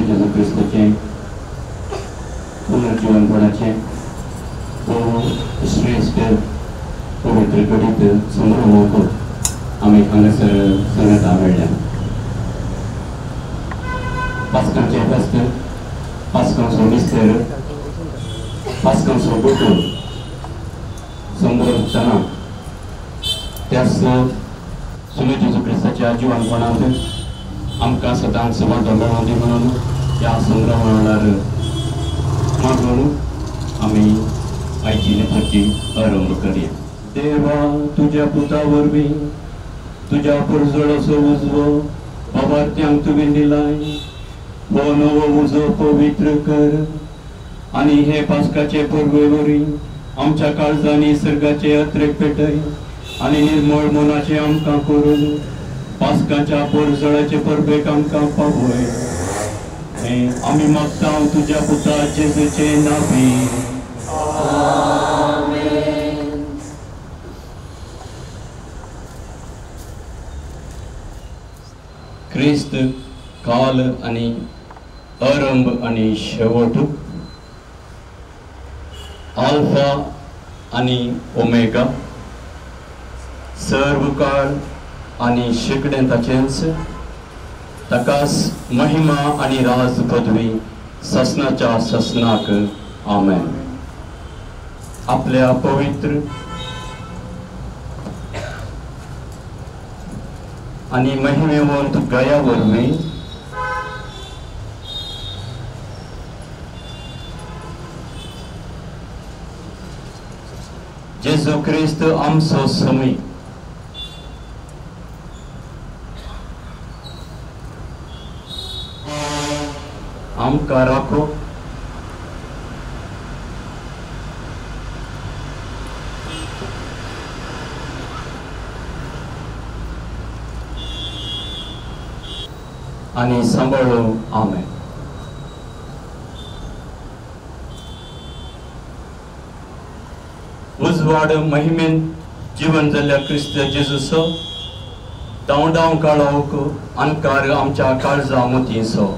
जेजू क्रिस्ताचे पुनर्जीवनपणाचे श्रेष्ठ पवित्र घडीत संभ्रम आम्ही हांगासर सांगता मेळ्ळ्या पास्कांचे फेस्त पास्कांचो मिस्तेर पास्कांचो बोटून संभ्रमतना त्याच सुने जेजू क्रिस्ताच्या जिवनपणांत आमकां सदांच वांटो मेळों दी म्हणून ह्या संभ्रमार मागून आमी आयची लितुर्जी आरंभ करया. देवा तुझ्या पुता वरवीं तुझ्या पुरजोळाचो उजवो बाबार्थ्यांक तुवें दिलाय. हो नवो उजो पवित्र कर आनी हे पास्काचे परबे वरी आमच्या काळजांनी सर्गाचे अत्रेक पेटय आनी निर्मळ मनाचे आमकां करून पास्काच्या परजोळाचे परबेक आमकां पावय. आमी मागता तुझ्या पुता जेजूचे नांवी. क्रिस्त काल आणि आरंभ आणि शेवट, अल्फा आणि ओमेगा, सर्व काळ आणि शेकड्यांताचेंच, तकास महिमा आणि राज पदवी ससनाच्या ससनाक. आमेन. आपल्या पवित्र आणि महिमेवंत गया वरवीं जेजू क्रिस्त आमचो समी आमकां राखो आणि सांभाळो. आमेन. उजवाड महिमेन जीवन जाल्ल्या क्रिस्त जेजूचो दावडाव काळोख अनकार आमच्या काळजा मोतीचो.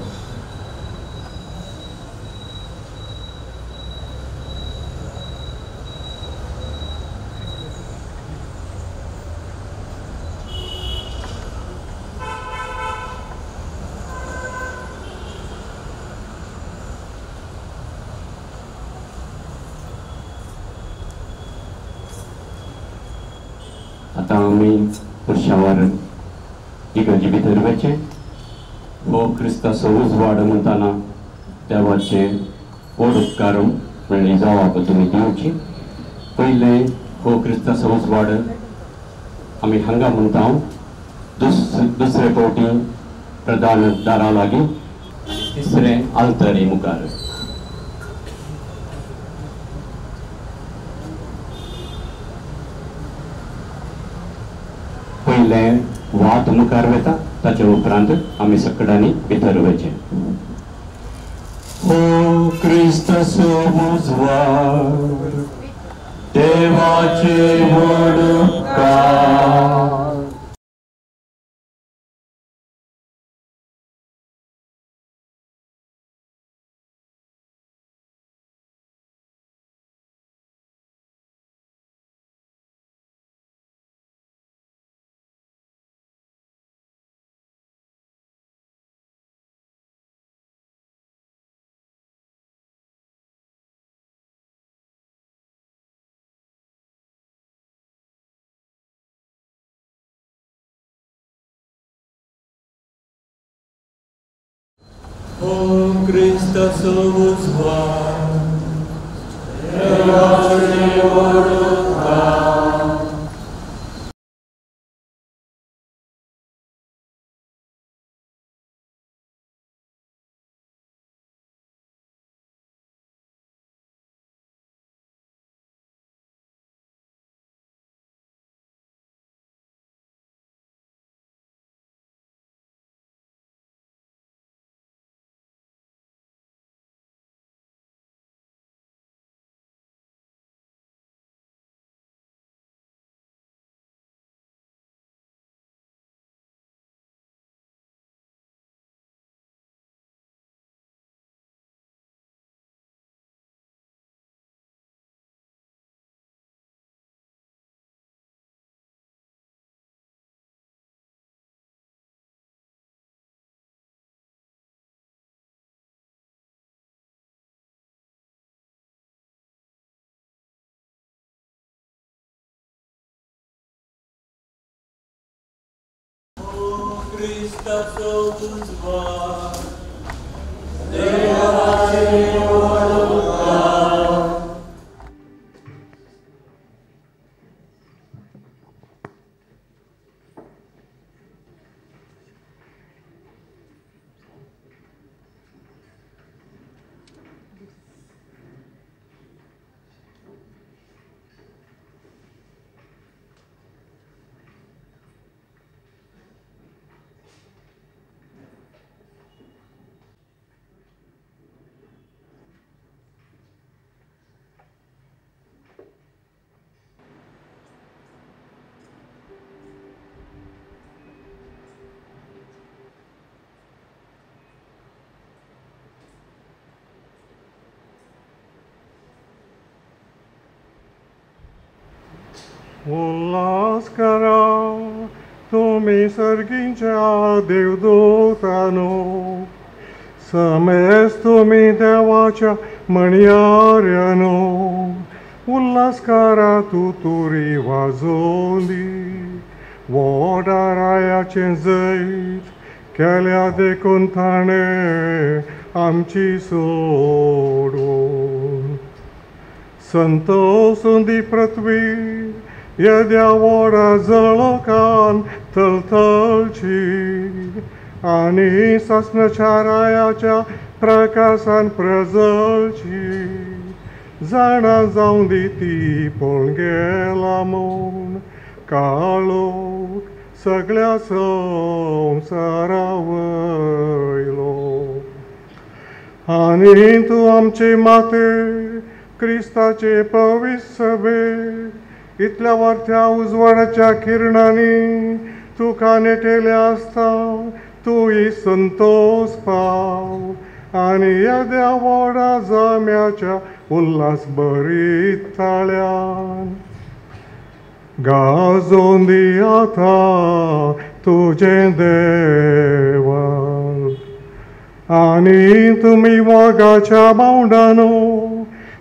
आता आम्ही पुरुषावर इगर्जी भितर वचे हो क्रिस्ताचो उजवाड म्हणटाना देवाचे व्हड उपकार म्हणली जबाब तुमी दिवची. पयले हो क्रिस्ताचो उजवाड आमी हांगा म्हणटा दुसरे फावटी प्रधान दारा लागीं आनी तिसरे आल्तरी मुखार. पयले वात मुखार वेता ताचे उपरांत आमी सकडांनी भितर वचे. हो क्रिस्ताचो उजवाड देवाचे व्हड उपकार. हो क्रिस्ताचो उजवाड देवाचे व्हड Chrystaso uzwa, Devace Oluka. Ulhas करा तुम्ही सर्गींच्या देवदूतानो, समेस तुम्ही देवाच्या म्हणयाऱ्यानो. उल्हास करा तुरी वाजोवन दी, वोडारायाचें जैत केल्या देखून ताणें आमची सोडून. संतोषून दी पृथ्वी येद्या वोडा जळकान तळतळची, आनी सासणाच्या रायाच्या प्रकाशान प्रजळची. जाणा जावं दी ती पळून गेला म्हूण काळोख सगळ्या संवसारा वयलो. आनी तूं आमचे माते क्रिस्ताचे पवित्र सभे इतल्या वर्थ्या उजवाडाच्या किरणांनी तुका नेटेले आसता तूं संतोष पाव, आनी येद्या व्हडा जाम्याच्या उल्हास भरीत ताळ्यान गाजोवन दी आतां तुजें देवा. आनी तुमी मोगाच्या मांडानो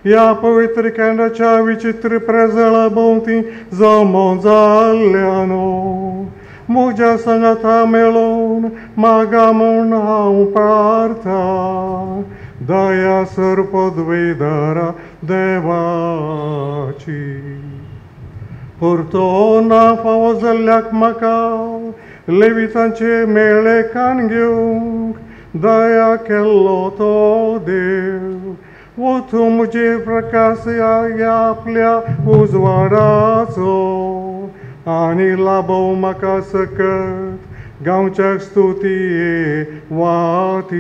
या पवित्र केंद्राच्या विचित्र प्रजळा भोवती जमो जाल्ल्यानो, म्हज्या संगता मेळोवन मागा म्हूण हांव प्रार्था. दया सर पदवेदारा देवाची. परतो ना फावो जाल्ल्याक म्हाका लेवितांचे मेळे कान घेवंक दया केल्लो तो देव. वचून म्हजे प्रकाश या आपल्या उजवाडाचो, आनी लाबव म्हाका सकत गांवच्या स्तुती वातीची.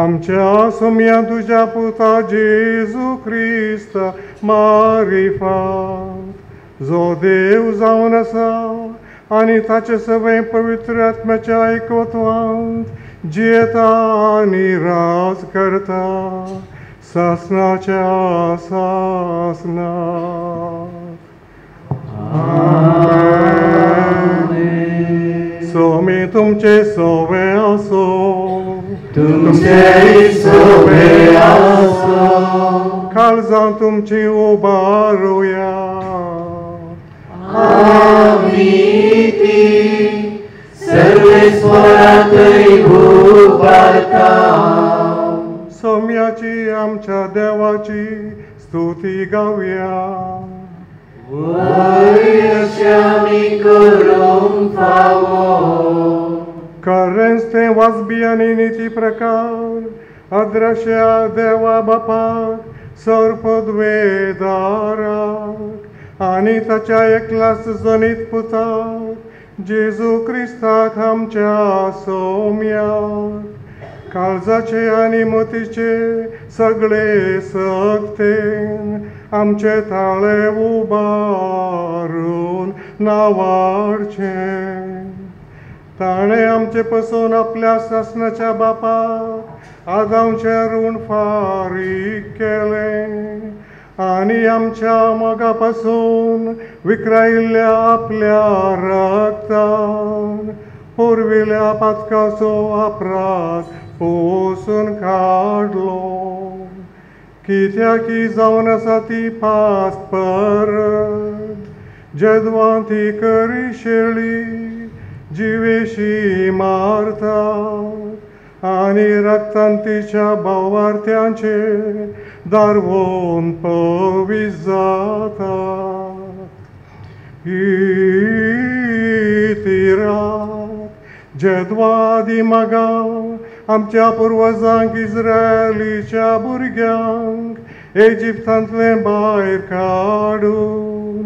आमच्या सोम्या तुज्या पुता जेजू क्रिस्त मारिफात, जो देव जावन आसा आनी ताचे सगळे पवित्र आत्म्याच्या एकवटवांत जियेता आनी राज करता सासणाच्या सासनात. सोमी तुमचे सोवे आसो, तुमचे सोवे आसो, काळजां तुमची उबारुया. आमी ती सर्वेस्वरातय उबारता. सोम्याची आमच्या देवाची स्तुती गावया. आमी करूंक फावो. खरेंच ते वाजबी आनी निती प्रकार अद्रश्या देवा बापाक सरपदवे दाराक आनी ताच्या एकलास जनीत पुताक जेजू क्रिस्ताक आमच्या सोम्याक काळजाचे आनी मतीचे सगळे सक्तेन आमचे ताळे उबारून नावाडचें. ताणें आमचे पसून आपल्या सासणाच्या बापाक आदांचे ऋण फारीक केलें आनी आमच्या मोगा पासून विक्रायिल्ल्या आपल्या रक्तान पुरविल्या पातकाचो अपराध पुसून काडलो. कित्याक जावन आसा ती पास परत जेदवां ती करी शेळी जिवेशी मारतात आनी रक्तान तिच्या भावार्थ्यांचे दारवून पवीस जातात. ही ती रात जेदवां आदी मागां आमच्या पुर्वजांक इस्रायलीच्या भुरग्यांक इजिप्तांतले भायर काडून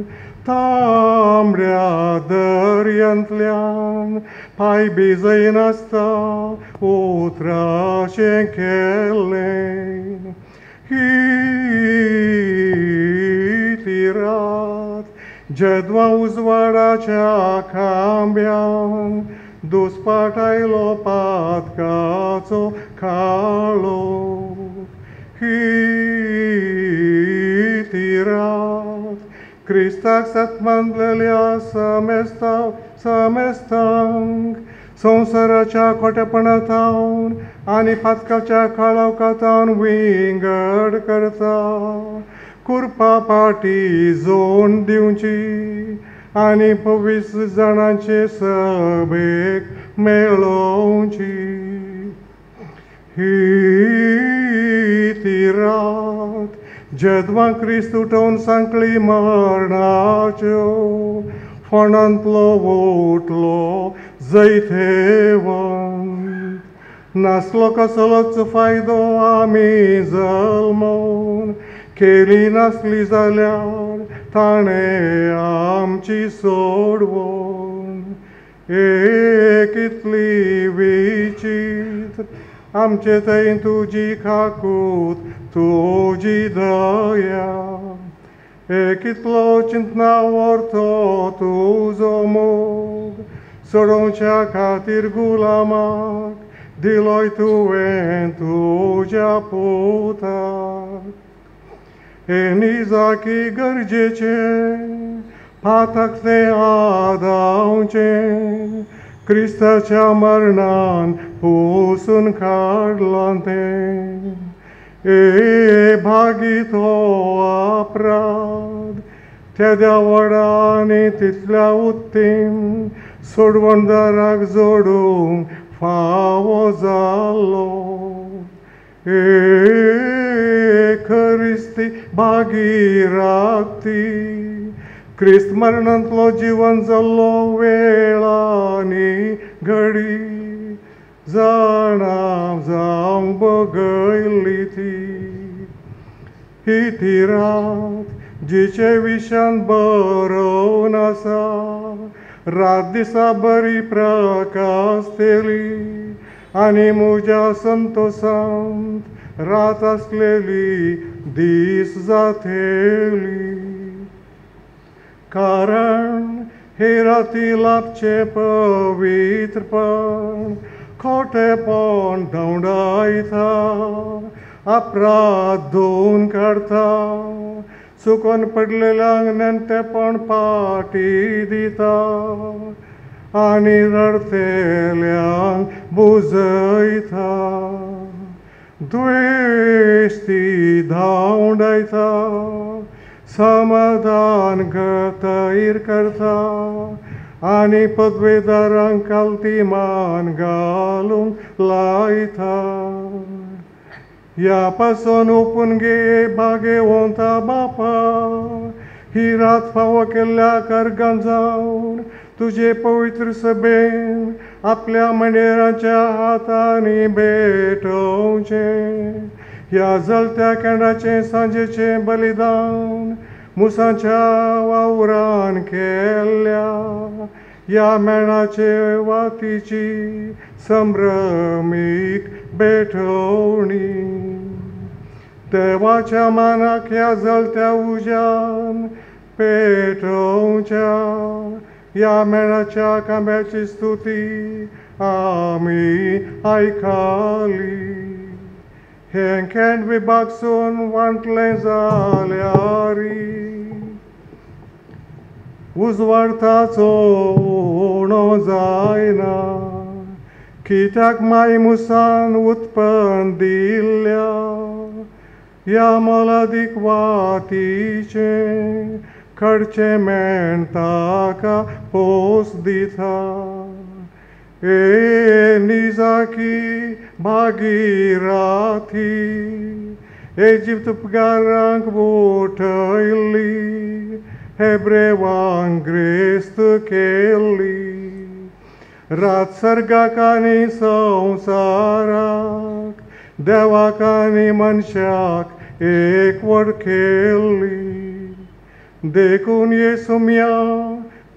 तांबड्या दर्यांतल्यान पांय भिजयनासता उतराशें केलें. ही ती रात जेदवां उजवाडाच्या खांब्यान दुस्पाट आयलो पातकाचो काळो. ही ती रात क्रिस्ताक सत्मानलेल्या समेस्तांक संवसाराच्या खोटेपणांतावन आनी पातकाच्या काळोखांतावन विंगड करता. कुरपा पाटी जोड दिवची आनी 25 जाणांचे सभेक मेळोवची. ही ती रात जेदवां क्रिस्त उठोवन सांकळी मरणाच्यो फोंडांतलो उठलो जैतेवन. नासलो कसलोच फायदो आमी जल्मोवन केली नासली जाल्यार ताणें आमची सोडवून. कितली विचित्र आमचे थंय तुजी काकूत तुजी दया. कितलो चिंतना व्हरतो तुजो मोग सोडोवच्या खातीर गुलामाक दिलोय तुवें तुज्या पुताक. निजाकी गरजेचे पाताक ते आदावचे क्रिस्ताच्या मरणान पुसून काडलां तें. भागी तो अपराध त्या व्हडा आनी तितल्या उत्तीम सोडवणदाराक जोडूंक फावो जाल्लो. खरिस्ती भागी राखती क्रिस्त मरणांतलो जिवन जाल्लो वेळ आनी घडी जाणा जावंक बगयल्ली ती. ही ती रात जिचे विशान बरोवन आसा रात दिसा बरी प्रकाशतेली आनी म्हज्या संतोशांत रात आसलेली दीस जातेली. कारण हे राती लाभचे पवित्रपण खोटेपण धवडायता अपराध धुवन काडटा चुकोन पडलेल्यांक नेणटेपण पाटी दिता आनी रडतेल्यांक बुजयता. द्वेस्ती धांवडायता समाधान गतैर करता आनी पदवेदारांक कालती मान घालूंक लायता. ह्या पासून ओपून गे भाग्यवंता बापा ही रात फावो केल्ल्या कर्गां जावन तुजे पवित्र सभेन आपल्या मंडेराच्या हातांनी भेटोवचे. ह्या जळत्या केंडाचे सांजेचे बलिदान मुसाच्या वावरान केल्ल्या ह्या मेणाचे वातीची संभ्रमीक भेटवणी. देवाच्या मानाक ह्या जळत्या उज्यान पेटोवच्या ह्या मेणाच्या कांब्याची स्तुती आमी आयकाली. हें केंड विभागसून वांटलें जाल्यारी उजवाडताचो उणो जायना. कित्याक माय मुसान उत्पन्न दिल्ल्या ह्या मोलादीक वातीचें कडचे मेण ताका पोस दिता ए निजाकी भागीराथी इजिप्त उपकारांक बोटयली हेब्रेवांक ग्रेस्त केल्ली रात सर्गाक आनी संवसाराक देवाक आनी मनशाक एकवट केल्ली देखून येसुम्या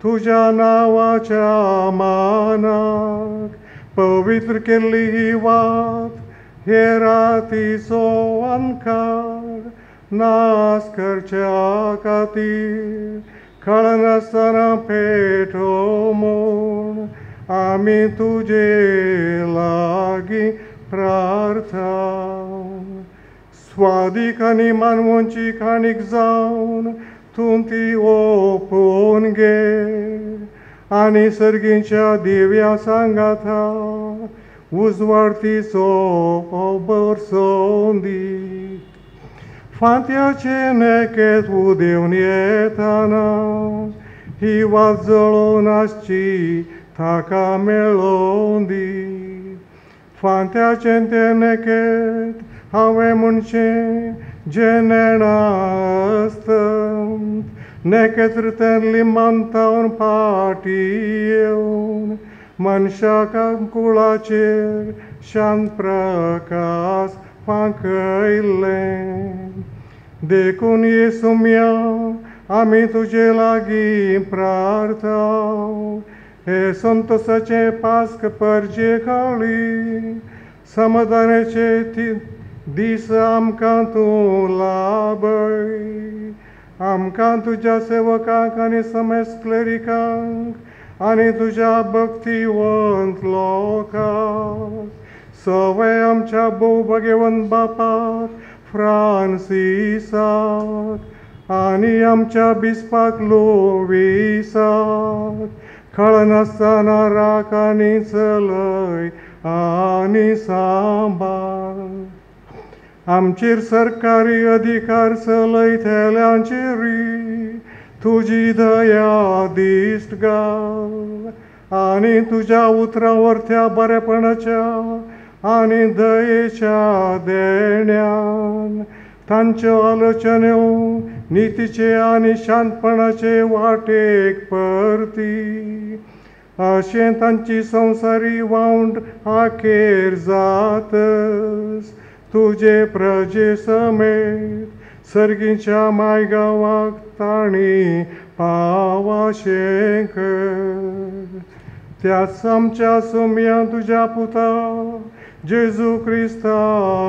तुझ्या नावाच्या मानाक पवित्र केल्ली ही वात हे रातीचो अंकार नाश करच्या खातीर कळनासतना पेटो म्हूण आमी तुजे लागीं प्रार्थना स्वादीक आनी मानवांची खाणीक जावन तूं ती ओपून घे आनी सर्गीच्या दिव्या सांगाता उजवाडतीचो बरसोवन दी फांत्याचे नेकेत उदेवन येताना ही वात जळोवन आसची ताका मेळोवन दी फांत्याचे ते नेकेत हांवें म्हणचें जे नेणा आसतात नेकेत्र तें लिमांतावन फाटी येवन मनशाक कुळाचेर शांत प्रकाश फांकयलें देखून येसुम्या आमी तुजे लागीं प्रार्थना हे संतोसाचे पास्क परजे खाली समाधानाचे दीस आमकां तूं लाभय आमकां तुज्या सेवकांक आनी समेस्त क्लेरिकांक आनी तुज्या भक्तिवंत लोकांक सवय आमच्या भोवभाग्यवंत बापाक फ्रांसिसाक आनी आमच्या बिस्पाक लोविसाक कळनासतना राख आनी चलय आनी सांबाळ आमचेर सरकारी अधिकार चलयतल्यांचेरी तुजी दया दिश्ट घाल आनी तुज्या उतरावरत्या बरेपणाच्या आनी दयेच्या देण्यान तांच्यो आलोचन्यो नितीचे आनी शांतपणाचे वाटेक परती अशें तांची संवसारी वावंड आखेर जातस तुजे प्रजे समेत सर्गीच्या मायगावाक ताणी पावाशें कर त्याच आमच्या सुम्या तुज्या पुता जेजू क्रिस्ता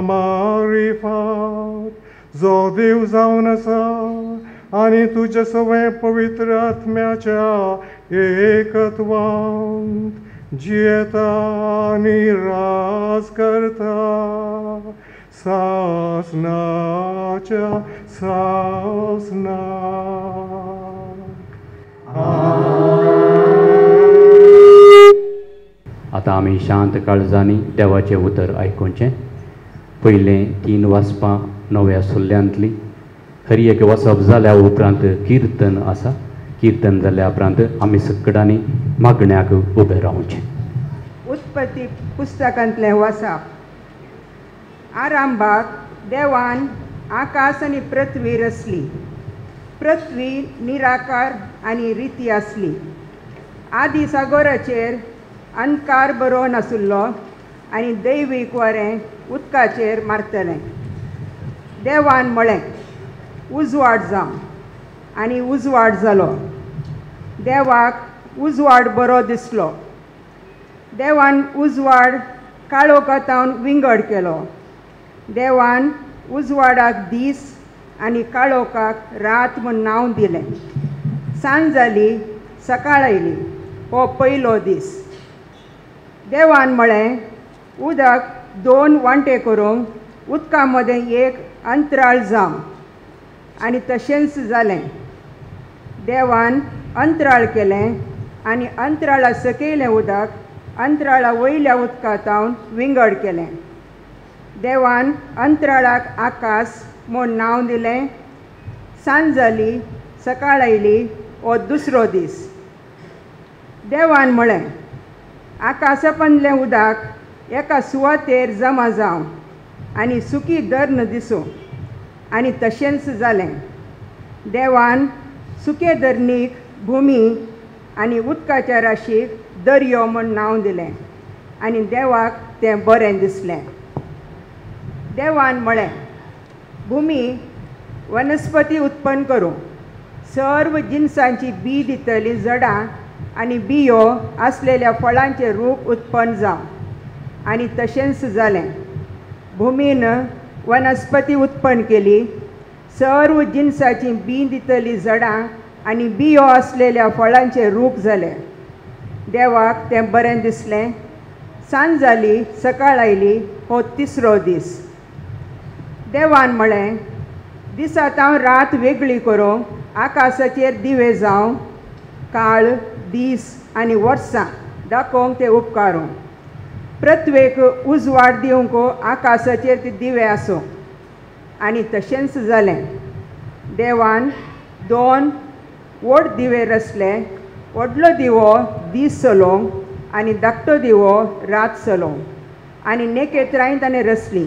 मारिफात जो देव जावन आसा आनी तुजे सगळे पवित्र आत्म्याच्या एकत्वांत जियेता आनी राज करता सासनाच्या सासनाक आता आमी शांत काळजांनी देवाचें उतर आयकुचें पयलें 3 वाचपां नव्या सुल्ल्यांतली खरी एक वचप जाल्या उपरांत किर्तन आसा किर्तन जाल्या उपरांत आमी सकडांनी मागण्याक उबे रावचें उत्पत्ती पुस्तकांतलें वाचप आरंभाक देवान आकाश आनी पृथ्वी रचली पृथ्वी निराकार आनी रिती आसली आदी सागोराचेर अंधकार बरो नासुल्लो आनी दैवीक वरें उदकाचेर मारतलें देवान म्हळें उजवाड जावं आनी उजवाड जालो देवाक उजवाड बरो दिसलो देवान उजवाड काळोखांतावन विंगड केलो देवान उजवाडाक दीस आनी काळोखाक रात म्हूण नांव दिलें सांज जाली सकाळ आयली हो पयलो दीस देवान म्हळें उदक 2 वांटे करूंक उदका मदें एक अंतराळ जावं आनी तशेंच जालें देवान अंतराळ केलें आनी अंतराळा सकयलें उदक अंतराळा वयल्या उदकांतावन विंगड केलें देवान अंतराळाक आकाश म्हूण नांव दिलें सांज जाली सकाळ आयली हो दुसरो दीस. देवान म्हळें, आकाशापंदलें उदक एका सुवातेर जमा जावं आनी सुकी धर्न दिसूं. आनी तशेंच जालें. देवान सुके धरणीक भुमी आनी उदकाच्या राशीक दर्यो म्हूण नांव दिलें. आनी देवाक तें बरें दिसलें. देवान म्हळें, भुमी वनस्पती उत्पन्न करूं, सर्व जिनसांची बी दितली झाडां आनी बियो आसलेल्या फळांचे रूप उत्पन्न जावं. आनी तशेंच जालें. भुमीन वनस्पती उत्पन्न केली, सर्व जिनसाची बी दितली झाडां आनी बियो आसलेल्या फळांचे रूप जालें. देवाक तें बरें दिसलें. सांज जाली, सकाळ आयली हो तिसरो दीस. देवान म्हळें, दिसांत हांव रात वेगळी करूं, आकाशाचेर दिवे जावं, काळ, दीस आनी वर्सां दाखोवंक ते उपकारूं. प्रत्येक उजवाड दिवंक आकाशाचेर ते दिवे आसूं. आनी तशेंच जालें. देवान 2 व्हड दिवे रचले, व्हडलो दिवो दीस चलोवंक आनी धाकटो दिवो रात चलोवंक. आनी नखेत्रांय ताणें रचलीं.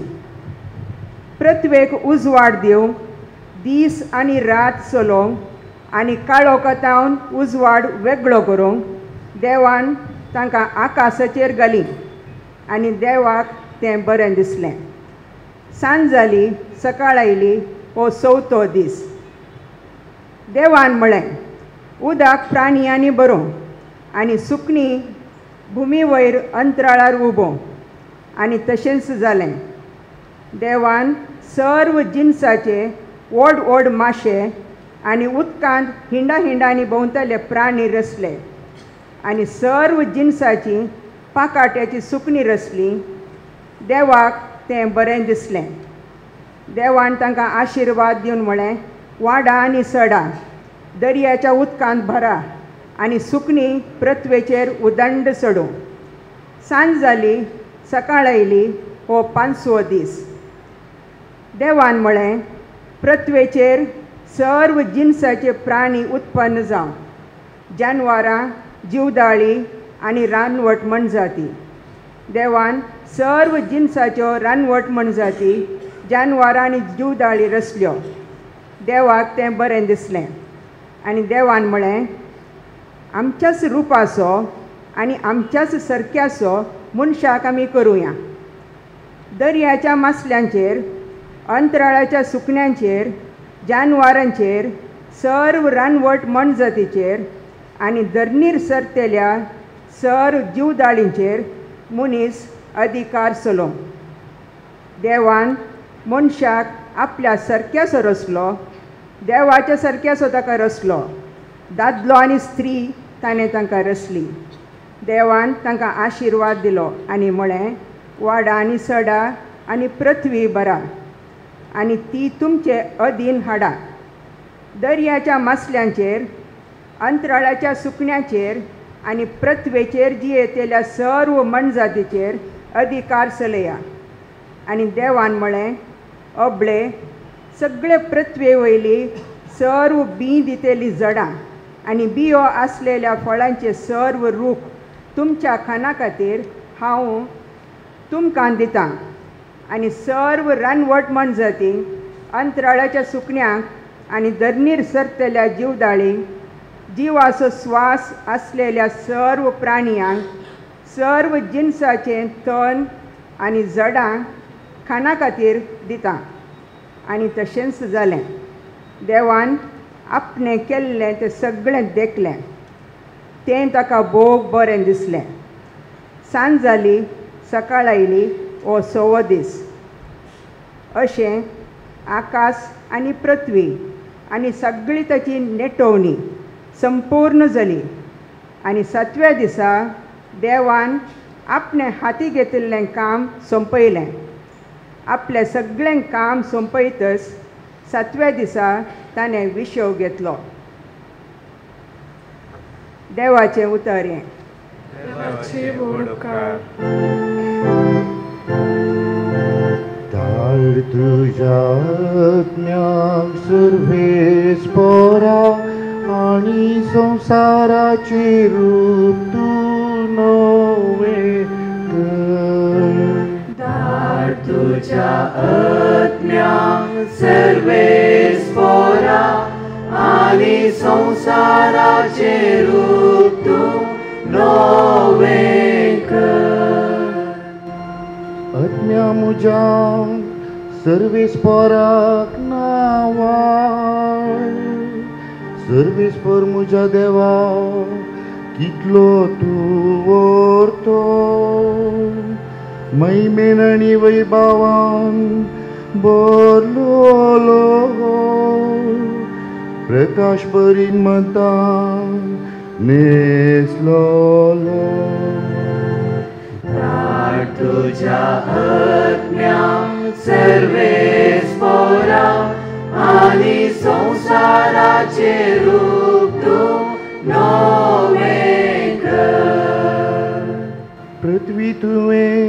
प्रत्येक उजवाड दिवंक दीस आनी रात चलोवंक आनी काळोखांतावन उजवाड वेगळो करूंक देवान तांकां आकाशाचेर घालीं. आनी देवाक तें बरें दिसलें. सांज जाली, सकाळ आयली हो चवथो दीस. देवान म्हळें, उदक प्राणियांनी भरूं आनी सुकणीं भुमी वयर अंतराळार उबो. आनी तशेंच जालें. देवान सर्व जिनसाचे व्हड व्हड माशे आनी उदकांत हिंडांनी भोंवतले प्राणी रचले. आनी सर्व जिनसाची पाकाट्याची सुकणीं रचलीं. देवाक तें बरें दिसलें. देवान तांकां आशिर्वाद दिवन म्हळें, वाडा आनी सडा, दर्याच्या उदकांत भरा आनी सुकणीं पृथ्वेचेर उदंड चडूं. सांज जाली, सकाळ आयली हो 5वो दीस. देवान म्हळें, पृथ्वेचेर सर्व जिनसाचे प्राणी उत्पन्न जावं, जानवरां, जीवदाळी आनी रानवट म्हण जाती. देवान सर्व जिनसाच्यो रानवट म्हण जाती, जानवरां आनी जीवदाळी रचल्यो. देवाक तें बरें दिसलें. आनी देवान म्हळें, आमच्याच रुपाचो आनी आमच्याच सारक्याचो मनशाक आमी करुया. दर्याच्या मासल्यांचेर, अंतराळाच्या सुकण्यांचेर, जानवरांचेर, सर्व रानवट म्हण जातीचेर आनी धरणीर सरतेल्या सर्व जीवदाळींचेर मनीस अधिकार चलोवं. देवान मनशाक आपल्या सारक्याचो रचलो, देवाच्या सारक्याचो ताका रचलो. दादलो आनी स्त्री ताणें तांकां रचली. देवान तांकां आशिर्वाद दिलो आनी म्हळें, वाडा आनी सडा आनी पृथ्वी भरा आनी ती तुमचे अधीन हाडा. दर्याच्या मासल्यांचेर, अंतराळाच्या सुकण्यांचेर आनी पृथ्वेचेर जियेतेल्या सर्व मनजातीचेर अधिकार चलया. आनी देवान म्हळें, अबळे, सगळे पृथ्वे वयली सर्व बी दितेली झाडां आनी बियो आसलेल्या फळांचे सर्व रूख तुमच्या खाना खातीर हांव तुमकां दितां. आनी सर्व रानवट म्हण जाती, अंतराळाच्या सुकण्यांक आनी धरणीर सरतल्या जीवदाळींक, जिवाचो स्वास आसलेल्या सर्व प्राणयांक, सर्व जिनसाचें तण आनी झाडां खाना खातीर दितां. आनी तशेंच जालें. देवान आपणें केल्लें तें सगळें देखलें. तें ताका भोव बरें दिसलें. सांज जाली, सकाळ आयली हो 6वो दीस. अशें आकाश आनी पृथ्वी आनी सगळी ताची नेटोवणी संपूर्ण जाली. आनी 7व्या दिसा देवान आपणें हाती घेतिल्लें काम सोंपयलें. आपलें सगळें काम सोंपयतच 7व्या दिसा ताणें विश्व घेतलो. देवाचें उतर हें. देवाचे उपकार. धाड तुज्या आज्ञांक सर्वेस्परा संसाराचे रूप तू नवे धाड तुझ्या आत्म्याक सर्वेस्परा आनी संसाराचे रूप तू नवे कर. आत्म्या म्हज्या सर्वेस्पराक नावाय सर्वेस्पर म्हज्या देवा कितलो तूं व्हरतो महिमेन आनी वैभवान भरलोलो प्रकाश बरीन म्हणटा नेसलोलो. धाड तुझ्या आत्म्याक सर्वेस्परा आनी संसाराचे रूप तू नवे कर. पृथ्वी तुवें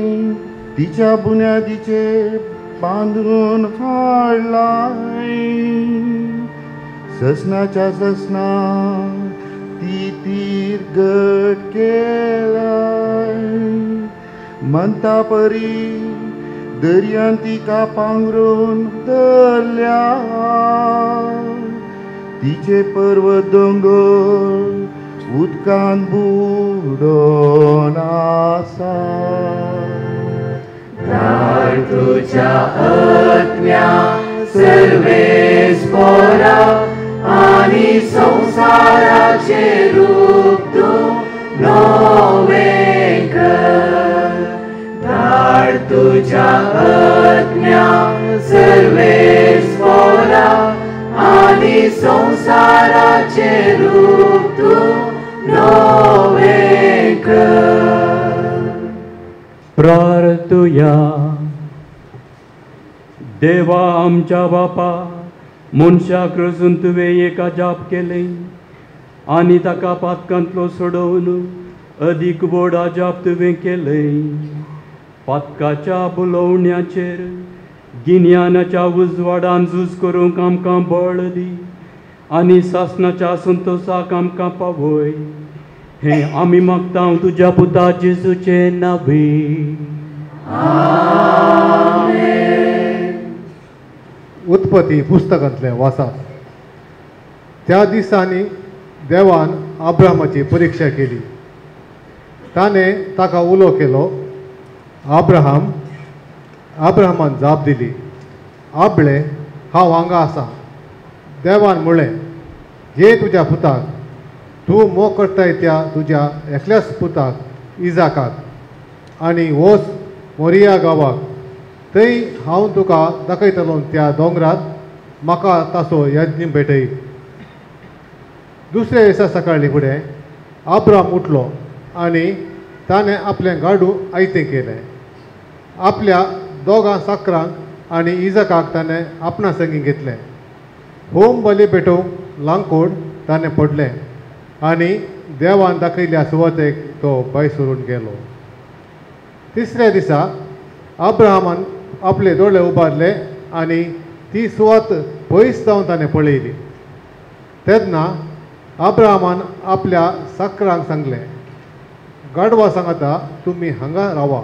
तिच्या बुन्यादीचेर बांदून हाडलाय ससनाच्या ससना ती तीर घट केलाय म्हणटा परी दर्यान तिका पांघरून धरल्या तिचे पर्वत दोंगर उदकान बुडोन आसा. धाड तुझ्या आत्म्याक सर्वेस्परा आनी संसाराचे रूप तू नवे कर. धाड तुझ्या आत्म्याक सर्वेस्परा आनी संसाराचे रूप तू नवे कर. प्रार्थुया. देवा आमच्या बापा मनशाक रचून तुवें एका जाप केलें आनी ताका पातकांतलो सोडोवन अदीक व्हड जाप तुवें केलें. पातकाच्या बुलोवण्याचेर गिन्यानाच्या उजवाडान झूज करूंक आमकां बळ दी आनी सासणाच्या संतोशाक आमकां पावय. हें आमी मागता तुज्या पुता जेजूचे नांवे. उत्पत्ती पुस्तकांतले वाचप. त्या दिसांनी देवान अब्रामाची परीक्षा केली. ताणें ताका उलो केलो. अब्राहामान जाप दिली. आबळे हांव हांगा आसा. देवान म्हळें घे तुज्या पुताक तूं मोग करताय त्या तुज्या एकल्याच पुताक इजाकाक आनी वच मोरिया गांवाक. थंय हांव तुका दाखयतलो त्या दोंगरात म्हाका ताचो यज्ञ भेटय. दुसऱ्या दिसा सकाळी फुडें अब्राम उठलो आनी ताणें आपलें गाडू आयतें केलें. आपल्या दोगां साकरांक आनी इजाकाक ताणें आपणा संगी घेतलें. होम बली पेटोवंक लांकूड ताणें पडलें आनी देवान दाखयल्या सुवातेक तो भायर सरून गेलो. तिसऱ्या दिसा अब्राहामान आपले दोळे उबारले आनी ती सुवात पयस जावन ताणें पळयली. तेन्ना अब्राहामान आपल्या साकरांक सांगलें गाडवा सांगता तुमी हांगा रावा.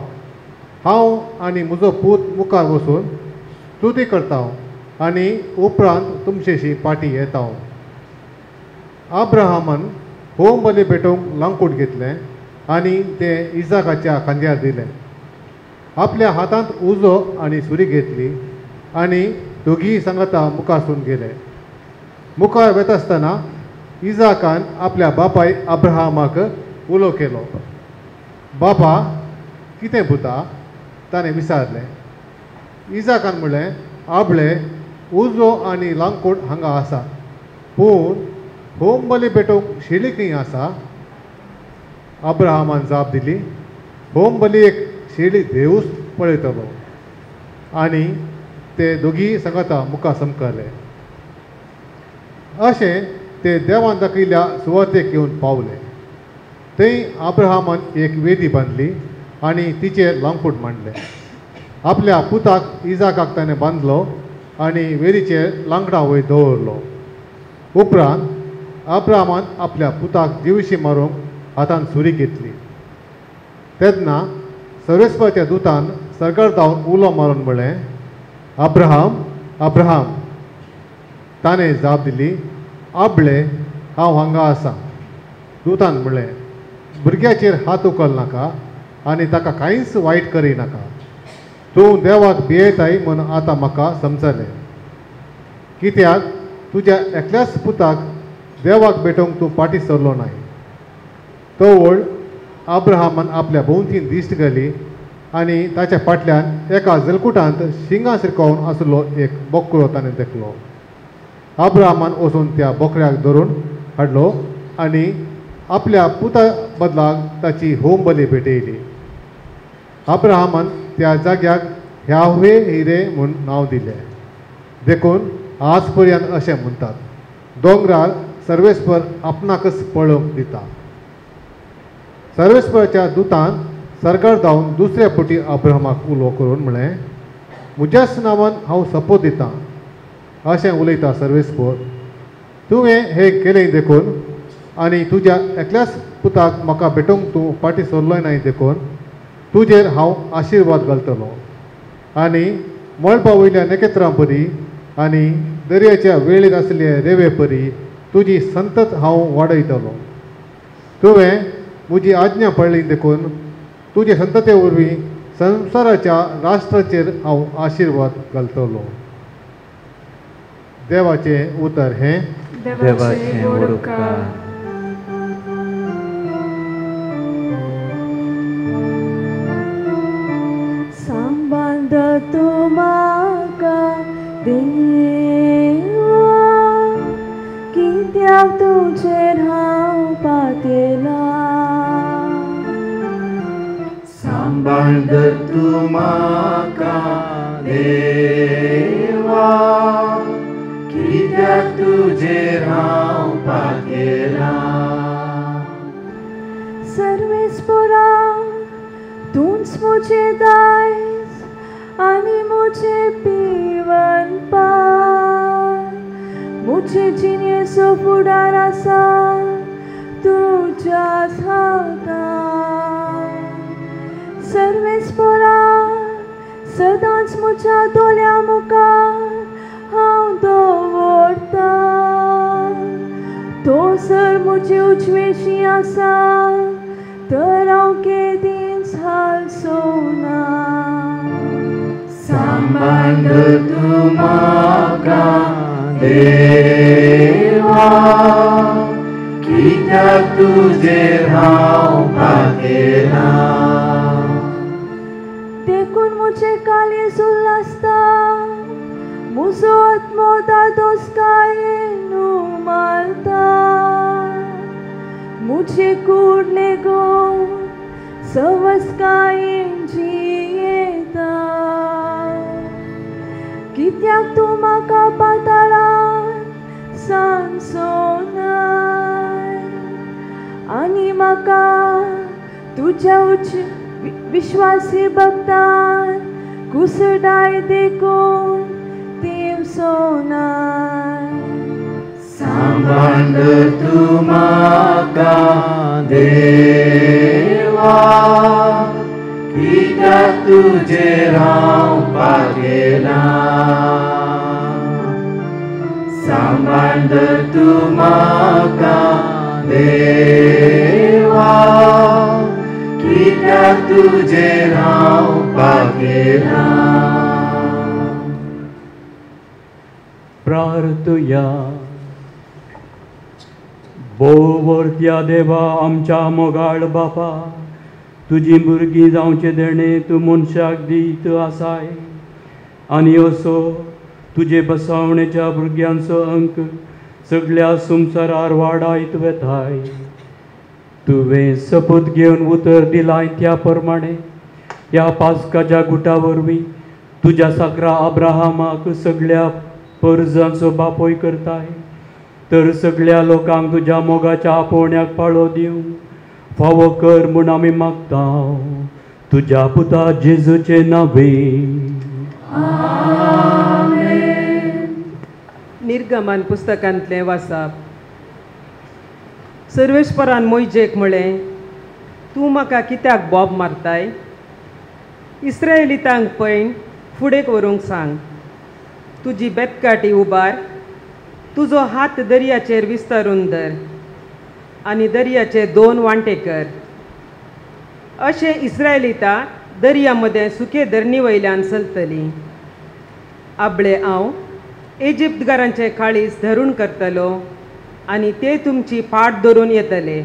हांव आनी म्हजो पूत मुखार वचून स्तुती करता आनी उपरांत तुमचेशी पाटी येता. अब्राहामान होम बली पेटोवंक लांकूड घेतलें आनी तें इजाकाच्या खांद्यार दिलें. आपल्या हातांत उजो आनी सुरी घेतली आनी दोगी सांगता मुखारसून गेले. मुखार वेता आसतना इजाकान आपल्या बापाय अब्राहामाक उलो केलो. बापा कितें पुता ताणें विचारलें. इजाकान म्हणलें आबळे उजो आनी लांकूड हांगा आसा पूण होम बली पेटोवंक शिडी खंय आसा. अब्राहामान जाप दिली होम बलयेक शिडी देवूच पळयतलो. आनी ते दोगी सांगता मुखार समकले. अशें ते देवान दाखयल्या सुवातेक येवन पावले. थंय अब्राहामान एक वेदी बांदली आनी तिचेर लांकूड मांडलें. आपल्या पुताक इजाकाक ताणें बांदलो आनी वेदीचेर लांकडां वयर दवरलो. उपरांत अब्राहामान आपल्या पुताक जिवीशी मारूंक हातान सुरी घेतली. तेन्ना सर्वेस्पराच्या दुतान सरकार जावन उलो मारून म्हळें, अब्राहम, अब्राहम. ताणें जाप दिली, आबळे, हांव हांगा आसां. दुतान म्हळें, भुरग्याचेर हात उखल नाका आनी ताका कांयच वायट करिनाका. तूं देवाक भियेताय म्हूण आतां म्हाका समजलें. कित्याक तुज्या एकल्याच पुताक देवाक भेटोवंक तूं फाटीं सरलो नाय. तो वळ अब्राहामान आपल्या भोंवतीन दिश्ट घाली आनी ताच्या फाटल्यान एका जलकुटांत शिंगां शिरकोवन आसलो एक बोकरो ताणें देखलो. अब्राहामान वचून त्या बोकड्याक धरून हाडलो आनी आपल्या पुता बदलाक ताची होम बली भेटयली. अब्राहामान त्या जाग्याक ह्यावे हिरे म्हूण नांव दिलें. देखून आज पर्यंत अशें म्हणटात, दोंगरार सर्वेस्पर आपणाकच पळोवंक दिता. सर्वेस्पराच्या दुतान सरकार जावन दुसऱ्या फावटी अब्राहमाक उलो करून म्हळें, म्हज्याच नांवान हांव सपोत दितां. अशें उलयता सर्वेस्पर. तुवें हें केलें देखून आनी तुज्या एकल्याच पुताक म्हाका भेटोवंक तूं फाटीं सरलोय नाय देखून तुजेर हांव आशिर्वाद घालतलो आनी मळबा वयल्या नखेत्रां परी आनी दर्याच्या वेळेर आसले रेवे परी तुजी संतत हांव वाडयतलो. तुवें म्हजी आज्ञा पळयली देखून तुजे संतते वरवीं संवसाराच्या राष्ट्राचेर हांव आशिर्वाद घालतलो. देवाचें उतर हें. देवाचे गोड उपकार. संबंध तूं म्हाका देवा, कित्याक तुजेर हांव पातयला. संबंध तूं म्हाका देवा, कित्याक तुजेर हांव पातयला. सर्वेस्परा, तूंच म्हजें दायज आनी म्हजें पिवणपान. म्हजे जिणेचो फुडार आसा तुज्याच हातान. सर्वेस्परा, सदांच म्हज्या दोळ्या मुखार हांव दवरता. तो जर म्हजी उजवेशी आसा तर हांव केदींच हालसोना. संबंध तूं म्हाका देवा, कित्याक तुजेर हांव पातयला. देखून म्हजें काळीज उल्हासता, म्हजो आत्मो दादोसकायेन उमालता. म्हजे कूड लेगून सवस्कायेन जियेता. कित्याक तूं म्हाका पाताळान सांसोनाय आनी म्हाका तुज्या विश्वासी भक्तान कुसडाय देखून देवसोनाय. संबंध तूं म्हाका देवा, कित्याक तुजेर हांव पातयला. संबंध तूं म्हाका देवा, कित्याक तुजेर हांव पातयला. प्रार्थया. भोवरत्या देवा, आमच्या मोगाळ बापा, तुजी भुरगीं जावचे देणे तूं मनशाक दीत आसाय आनी असो तुजे बसवणेच्या भुरग्यांचो अंक सगळ्या संवसारार वाडयत वेताय. तुवें सपूत घेवन उतर दिलाय त्या प्रमाणे ह्या पास्काच्या गुटा वरवीं तुज्या साकरा अब्राहमाक सगळ्या परजांचो बापोय करताय. तर सगळ्या लोकांक तुज्या मोगाच्या आपोवण्याक पाळो दिवंक फावो कर म्हूण आमी मागता तुज्या पुता जेजूचे नांवे. निर्गमन पुस्तकांतलें वाचप. सर्वेश्वरान मोइजेक म्हळें, तूं म्हाका कित्याक बोब मारताय? इस्रायेलीतांक पैन फुडें व्हरूंक सांग. तुजी बेतकाटी उबार, तुजो हात दर्याचेर विस्तारून धर आनी दर्याचे 2 वांटे कर. अशें इस्रायलीता दर्या मदें सुके धरणी वयल्यान चलतलीं. आबळे हांव इजिप्तकारांचे काळीज धरून करतलो आनी ते तुमची पाट धरून येतले.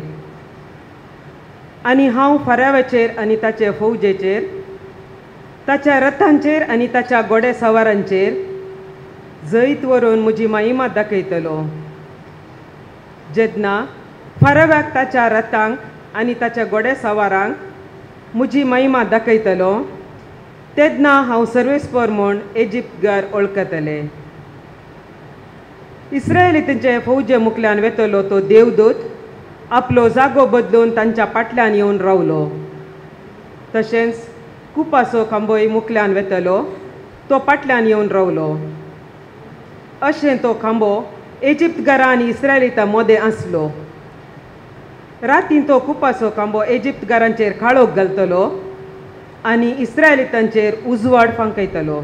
आनी हांव फरावाचेर आनी ताचे फौजेचेर, ताच्या रथांचेर आनी ताच्या घोडे सवारांचेर जैत व्हरून म्हजी महिमा दाखयतलो. जेन्ना फरावाक ताच्या रथांक आनी ताच्या घोडे सवारांक म्हजी महिमा दाखयतलो, तेन्ना हांव सर्वेस्पर म्हूण इजिप्तकार वळखतले. इस्रायेलीचे फौजे मुखल्यान वेतलो तो देवदूत आपलो जागो बदलून तांच्या फाटल्यान येवन रावलो. तशेंच कुपाचो खांबोय मुखल्यान वेतलो तो फाटल्यान येवन रावलो. अशें तो खांबो इजिप्तकारां आनी इस्रायलीतां मदें आसलो. रातीं तो कुपाचो खांबो इजिप्तकारांचेर काळोख घालतलो आनी इस्रायलीतांचेर उजवाड फांकयतलो.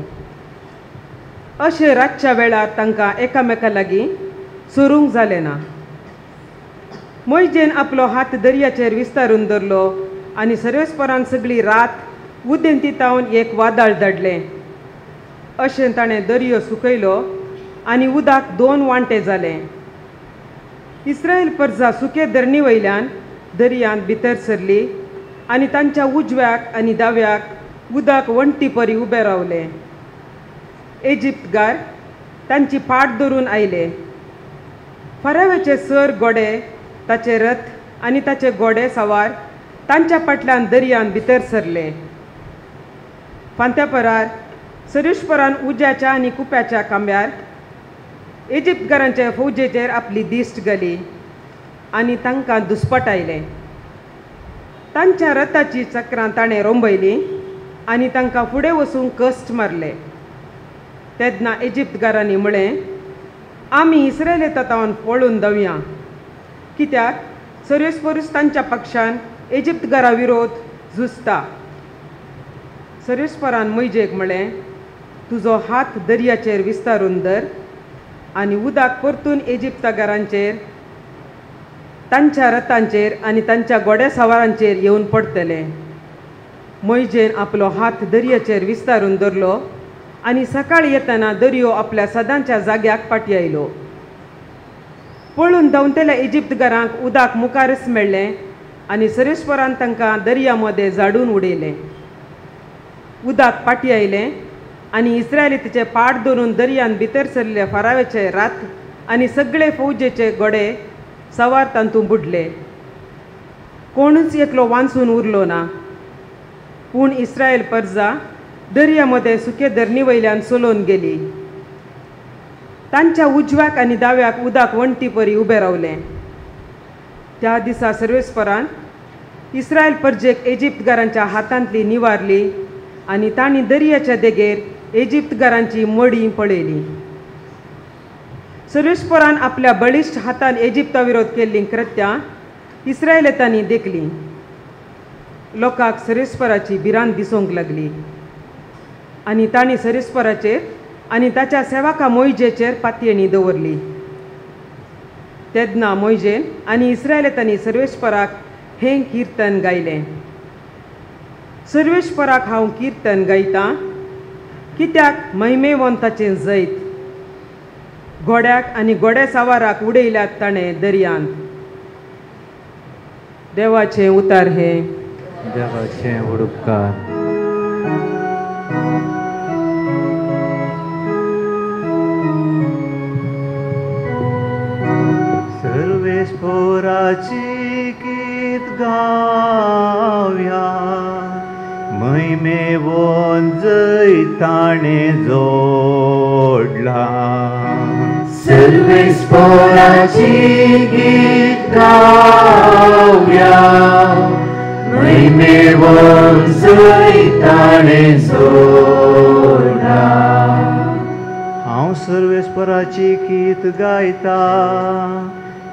अशें रातच्या वेळार तांकां एकामेका लागीं सोरूंक जालें ना. मोइजेन आपलो हात दर्याचेर विस्तारून धरलो आनी सर्वेस्परान सगळी रात उदेंतीतावन एक वादळ धाडलें. अशें ताणें दर्यो सुकयलो आनी उदक 2 वांटे जालें. इस्रायल परजा सुके धरणी वयल्यान दर्यांत भितर सरली आनी तांच्या उजव्याक आनी दाव्याक उदक वण्टी परी उबे रावले. इजिप्तकार तांची फाट धरून आयले. फरावाचे सर घोडे, ताचे रथ आनी ताचे घोडे सवार तांच्या फाटल्यान दर्यांत भितर सरले. फांत्या परार सर्वेस्परान उज्याच्या आनी कुप्याच्या खांब्यार इजिप्तकारांचे फौजेचेर आपली दिश्ट घाली आनी तांकां दुस्पटायले. तांच्या रथाची चक्रां ताणें रोंबयलीं आनी तांकां फुडें वचूंक कश्ट मारले. तेन्ना इजिप्तकारांनी म्हळें, आमी इस्रायलीतांवन पळून देवया, कित्याक सर्वेस्परूच तांच्या पक्षान इजिप्तकारा विरोध झुजता. सर्वेस्परान मोइजेक म्हळें, तुजो हात दर्याचेर विस्तारून धर आनी उदक परतून इजिप्तकारांचेर, तांच्या रथांचेर आनी तांच्या घोड्या सवारांचेर येवन पडटलें. मोइजेन आपलो हात दर्याचेर विस्तारून धरलो आनी सकाळीं येतना दर्यो आपल्या सदांच्या जाग्याक फाटी आयलो. पळून धांवतल्या इजिप्तकारांक उदक मुखारच मेळ्ळें आनी सर्वेस्परान तांकां दर्या मदें झाडून उडयलें. उदक फाटी आयलें आनी इस्रायलीचे पाट धरून दर्यान भितर सरले फरावाचे रात आनी सगळे फौजेचे घोडे सवार तांतूं बुडले. कोणूच एकलो वांचून उरलो ना. पूण इस्रायल परजा दर्या मदें सुके धरणी वयल्यान चलोवन गेली. तांच्या उजव्याक आनी दाव्याक उदक वण्टी परी उबें रावलें. त्या दिसा सर्वेस्परान इस्रायल परजेक इजिप्तकारांच्या हातांतली निवारली आनी तांणी दर्याच्या देगेर इजिप्तकारांची मडीं पळयली. सर्वेस्परान आपल्या बळिश्ट हातान इजिप्ता विरोध केल्लीं कृत्यां इस्रायलीतांनी देखलीं. लोकांक सर्वेस्पराची भिरांत दिसूंक लागली आनी तांणी सर्वेस्पराचेर आनी ताच्या सेवका मोइजेचेर पातयेणी दवरली. तेन्ना मोइजेन आनी इस्रायलीतांनी सर्वेस्पराक हें किर्तन गायलें. सर्वेस्पराक हांव किर्तन गायतां, कित्याक महिमेवंताचें जैत. घोड्याक आनी घोडे सवाराक उडयल्यात ताणें दर्यांत. देवाचें उतार हें. देवाचें उडुपकार. सर्वेस्पराची गीत गावया, महिमेवंत जैत ताणें जोडला. सर्वेस्पराची गीत गावया, महिमेवंत जैत ताणें जोडला. हांव सर्वेस्पराची गीत गायता,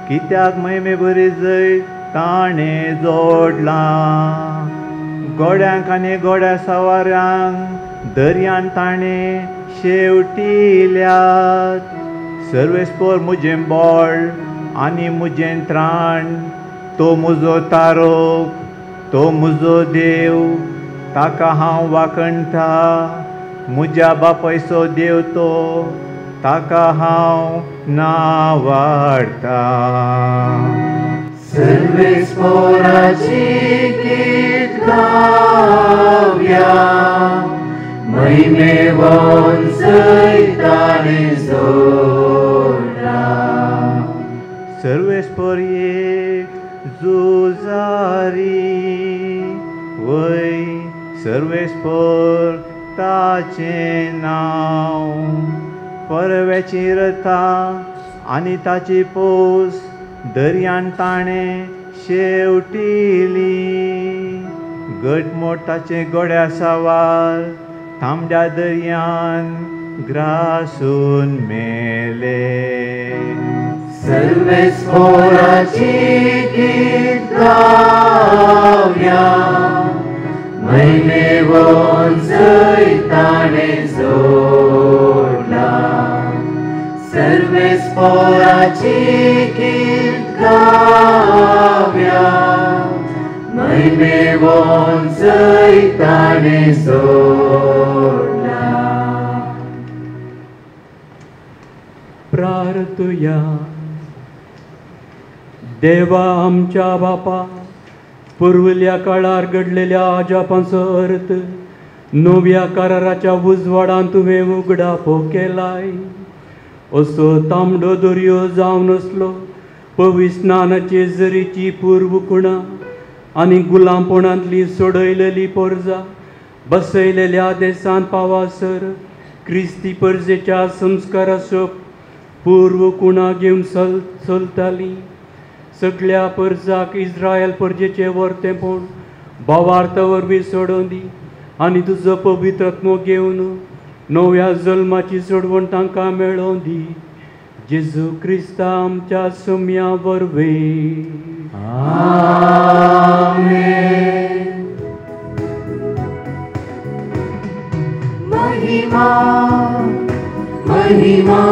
कित्याक मैमे बरी जैत ताणें जोडला. गोड्यांक आनी गोड्या सवाऱ्यांक दर्यान ताणें शेवटिल्यात. सर्वेस्पोर मुजें बोळ आनी मुजें त्राण, तो म्हजो तारोक, तो म्हजो देव, ताका हांव वाखणटा. म्हज्या बापायचो देव तो, ताका हांव नावाडटा. सर्वेस्पोराची गीत गावया, महिमेवोन सैताने जोडला. सर्वेस्पोर एक जुजारी, वय सर्वेस्पोर ताचें नांव. परव्याची रथां आनी ताची पोस दर्यान ताणें शेवटिली. घटमोट ताचे गोड्या सावार तांबड्या दर्यान ग्रासून मेले. सर्वेस्पोराची गीत गावया, महिमेवोन सैताने जोडला. सर्वेस्पोराची गीत गावया, महिमेवोन सैताने जोडला. प्रार्थुया. देवा आमच्या बापा, पुर्विल्ल्या काळार घडलेल्या आजापांचो अर्थ नव्या कराराच्या उजवाडान तुवें उगडापो केलाय. असो तांबडो दर्यो जावन असलो पविस्नानाचे जरीची पूर्वकुणां आनी गुलामपणांतली सोडयलेली पोरजा बसयलेल्या देशांत पावासर क्रिस्ती परजेच्या संस्काराचो पूर्वकुणां घेवन चलताली. सगळ्या परजाक इस्रायल परजेचे वर्तेपण भावार्थ वरवीं सोडून दी आनी तुजो पवित्र आत्मो घेवन नव्या जल्माची सोडवण तांकां मेळोवन दी. जेजू क्रिस्ता आमच्या सोम्या वरवीं. आमेन. महिमा महिमा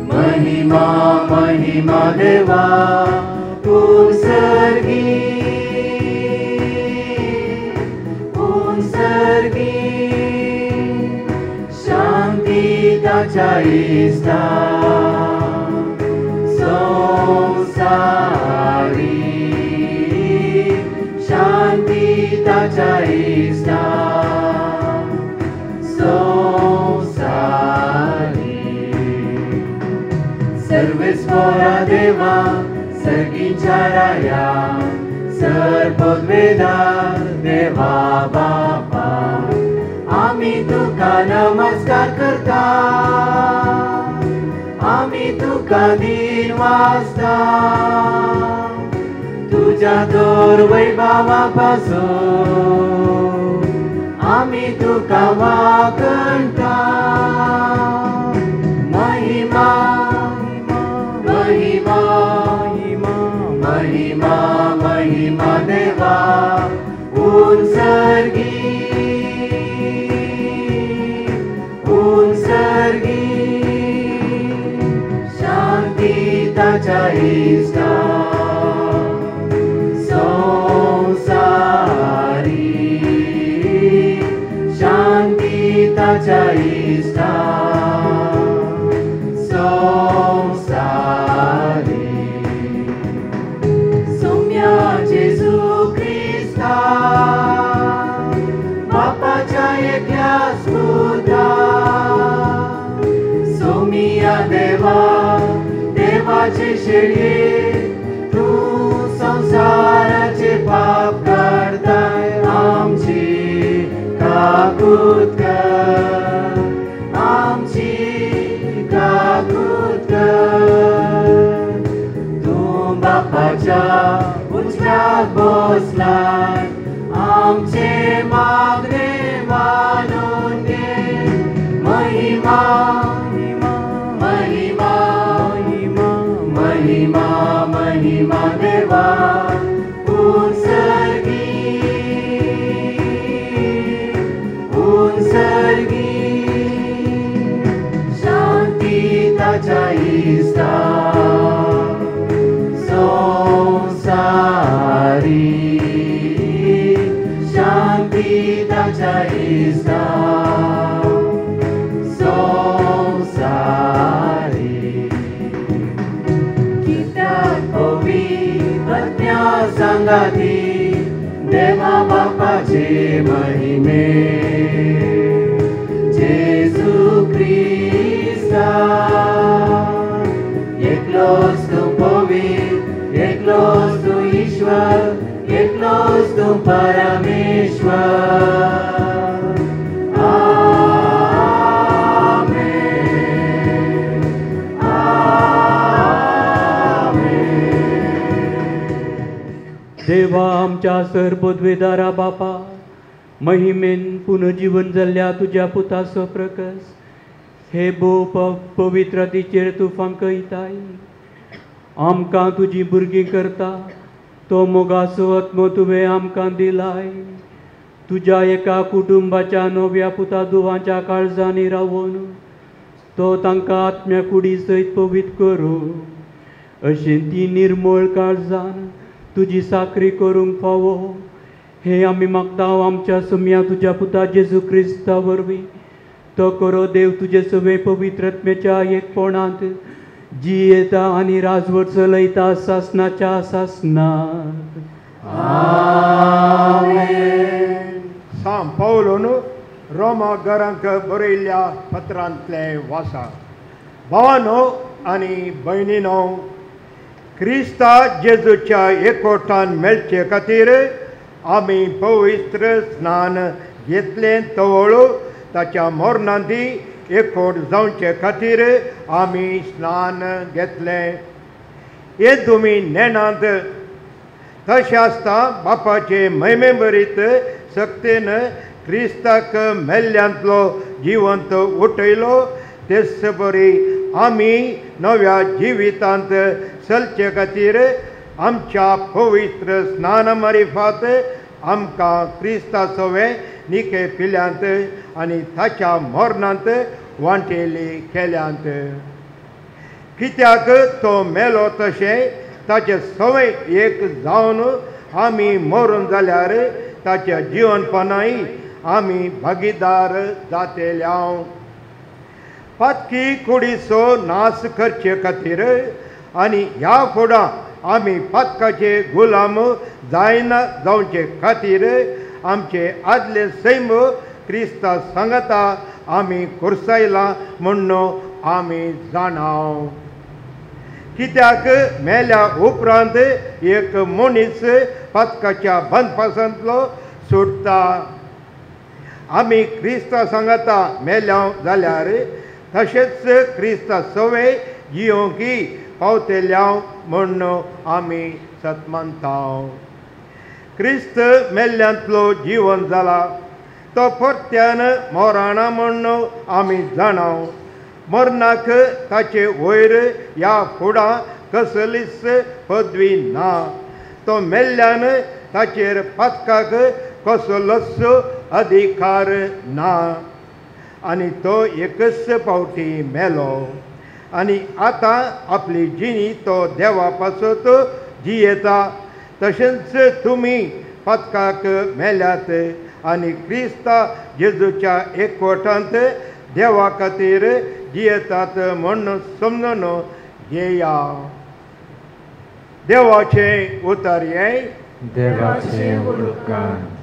महिमा महिमा देवा उत्सर्गी उत्सर्गी. शांती ताच्या इष्टा संसारी. शांती ताच्या इष्टा सर्वेस्पोरा देवा सर्गीच्या राया सर्वोद्वेदार देवा बापा. आम्ही तुका नमस्कार करता, आम्ही तुका दिन वाजता. तुझ्या दोर वैभवापासून आम्ही तुका वाखणता. महिमा महिमा महिमा महिमा देवा उत्सर्गी उत्सर्गी. शांती ताच्या इष्टा संसारी. शांती ताच्या इष्टा देवाचे शेळये तू संसाराचे पाप काढताय. आमची काकूत कर, आमची काकूत कर. तू बापाच्या उजव्यात बसलाय, आमचे मागणे मानून घे. महिमा महिमा महिमा वर्गी शांती ताच्या इस्ता संसारी शांती ताच्या इस्ता संसारी कित्याक पवित्र संगाती देवा बापाचे महिमे जेजू ख्रिस्ता एकलोच तू पवित्र एकलोच तू ईश्वर एकलोच तू परमेश्वर देवा आमच्या सर्वोद्वेदारा बापा महिमेन पुनर्जीवन जाल्ल्या तुझ्या पुताचो प्रकस हे बो पवित्रतेचेर तूं फांकयताय आमकां तुजी भुरगीं करता तो मोगाचो आत्मो तुवें आमकां दिलाय तुज्या एका कुटुंबाच्या नव्या पुता दुवांच्या काळजांनी रावून तो तांकां आत्म्या कुडी सयत पवित्र करूं अशें ती निर्मळ काळजान तुजी साखरी करूंक फावो हे आमी मागता आमच्या सम्या तुज्या पुता जेजू क्रिस्ता वरवीं तो करो देव तुजे सवे पवित्रत्मेच्या एकपणांत जियेता आनी राजवट चलयता सासनाच्या सासनात आमेन. सांग पावलोन रोमा घरांक बरयल्ल्या पत्रांतले वासा भावांनो आनी भयणीनो क्रिस्ता जेजूच्या एकवटान मेळचे खातीर आमी पवित्र स्नान घेतलें तवळू ताच्या मोरणांती एकवट जावचे खातीर आमी स्नान घेतलें हे तुमी नेणांत तशें आसता बापाचे महिमे बरीत सक्तीन क्रिस्ताक मेल्ल्यांतलो जिवंत उठयलो तेच बरी आमी नव्या जिवितांत चलचे खातीर आमच्या पवित्र स्नान मारिफात आमकां क्रिस्ता सवे निके पिल्यांत आनी ताच्या मोरणांत वांटेली केल्यांत कित्याक तो मेलो तशें ताचे सवय एक जावन आमी मरून जाल्यार ताच्या जिवनपणाय आमी भागीदार जातेल्या पातकी कुडीचो नाश करचे खातीर आनी ह्या फुडां आमी पातकाचे गुलाम जायना जावचे खातीर आमचे आदले सैम क्रिस्ता सांगता आमी कुरसायला म्हणून आमी जाणाव कित्याक मेल्या उपरांत एक मनीस पातकाच्या बंदपासांतलो सुटता आमी क्रिस्ता सांगता मेल्या जाल्यार तशेंच क्रिस्ता सवे जियोंकी पावतेल्या म्हणून आमी सतमानता क्रिस्त मेल्ल्यांतलो जिवन जाला तो परत्यान मोराणा म्हणून आमी जाणाव मरणाक ताचे वयर ह्या फुडां कसलीच पदवी ना तो मेल्ल्यान ताचेर पातकाक कसलोच अधिकार ना आनी तो एकच पावटी मेलो आनी आतां आपली जिणी तो देवा पासत जियेता तशेंच तुमी पातकाक मेल्यात आनी क्रिस्ता जेजूच्या एकवटांत देवा खातीर जियेतात म्हणून समजून घेया देवाचे उतर देवाचे उपकार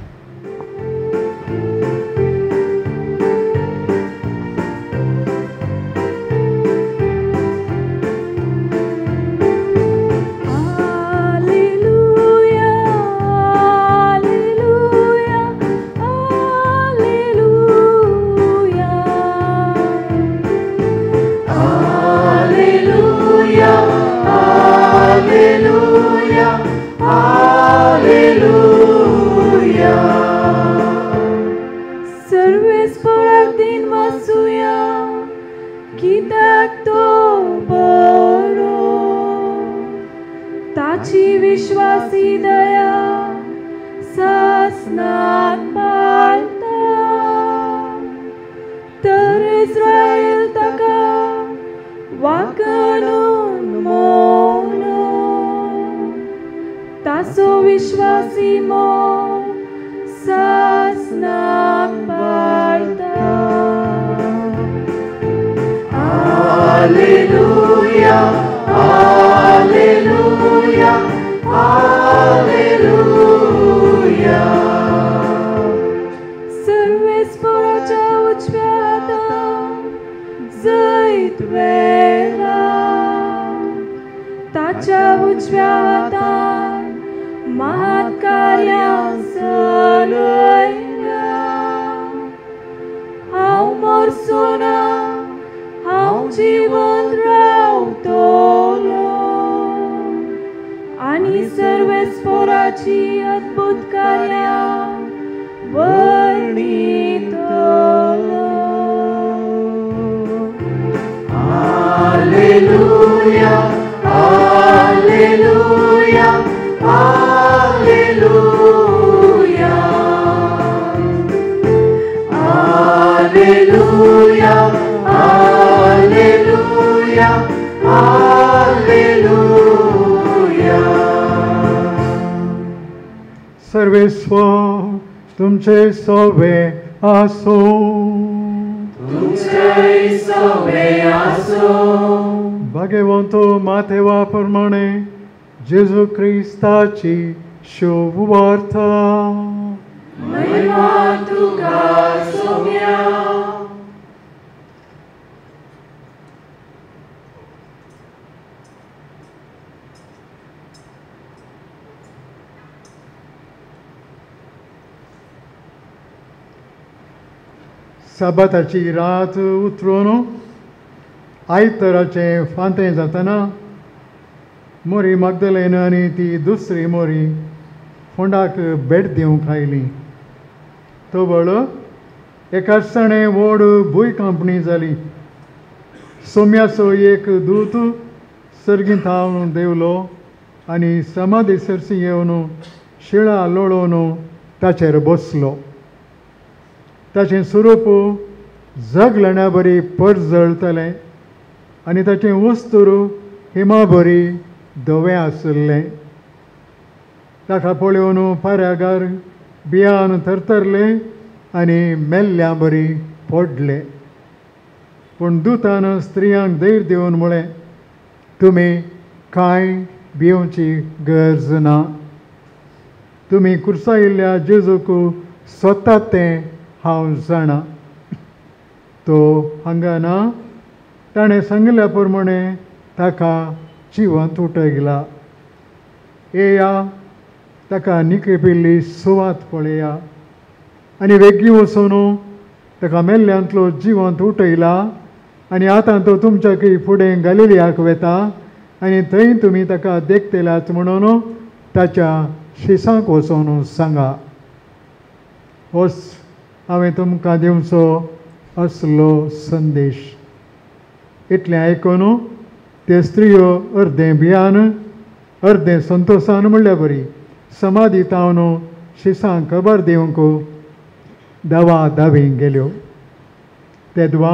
विश्वासी दया सासनाक पाळता इस्रायल ताका वाकणून मोनो तासो विश्वासी मो सासनाक पाळता Alleluia, Alleluia, Alleluia. सर्वेस्पराच्या उजव्या हातान जैत वेला ताच्या उजव्या हातान महान कार्यां चलयल्या हांव मरचो ना हांव जीवन रावतलो आनी सर्वेस्पराची अद्भुत कार्यां वर्णितलो Alleluia, Alleluia, Alleluia. Alleluia, Alleluia, Alleluia. सर्वेस्वर तुमचे सोवे आसो तुमचे सोवे आसो भगवंतो माथेवा प्रमाणे जेजू ख्रिस्ताची शुभ वार्ता महिमा तुका सोम्या साबाताची रात उतरून आयतराचें फांतें जातना मोरी मगदलेन आनी ती दुसरी मोरी फोंडाक भेट दिवंक आयली तो वळ एका दिसाणे व्हड भूंयकांपणी जाली सोम्याचो एक दूत सर्गींत हांव देवलो आनी समाधी सरसी येवन शिळा लोळोवन ताचेर बसलो ताचें स्वरूप जगलण्या बरी परजळटलें आनी ताचें वस्तूर हिमा बरी धवें आसलें ताका पळोवन पाऱ्यागार बियान थरथरले आनी मेल्ल्या बरी पडले पूण दुतान स्त्रियांक धैर्य दिवन म्हळें तुमी कांय भिवची गरज ना तुमी कुर्सायिल्ल्या जेजूक स्वता तें हांव जाणा तो हांगा ना ताणें सांगल्या प्रमाणे ताका जिवंत उठयला येया ताका निकेपिल्ली सुवात पळया आनी वेगी वचून ताका मेल्ल्यांतलो जिवंत उठयला आनी आतां तो तुमच्या फुडें गलिलियाक वेता आनी थंय तुमी ताका देखतेल्यात म्हणून ताच्या शिसांक वचून सांगा होच हांवें तुमकां दिवचो असलो संदेश इतलें आयकून ते स्त्रियो अर्दें भियान अर्दें संतोशान म्हणल्या बरी समाधी तावन शिसांक खबर दिवंक दावा दावी गेल्यो तेदवा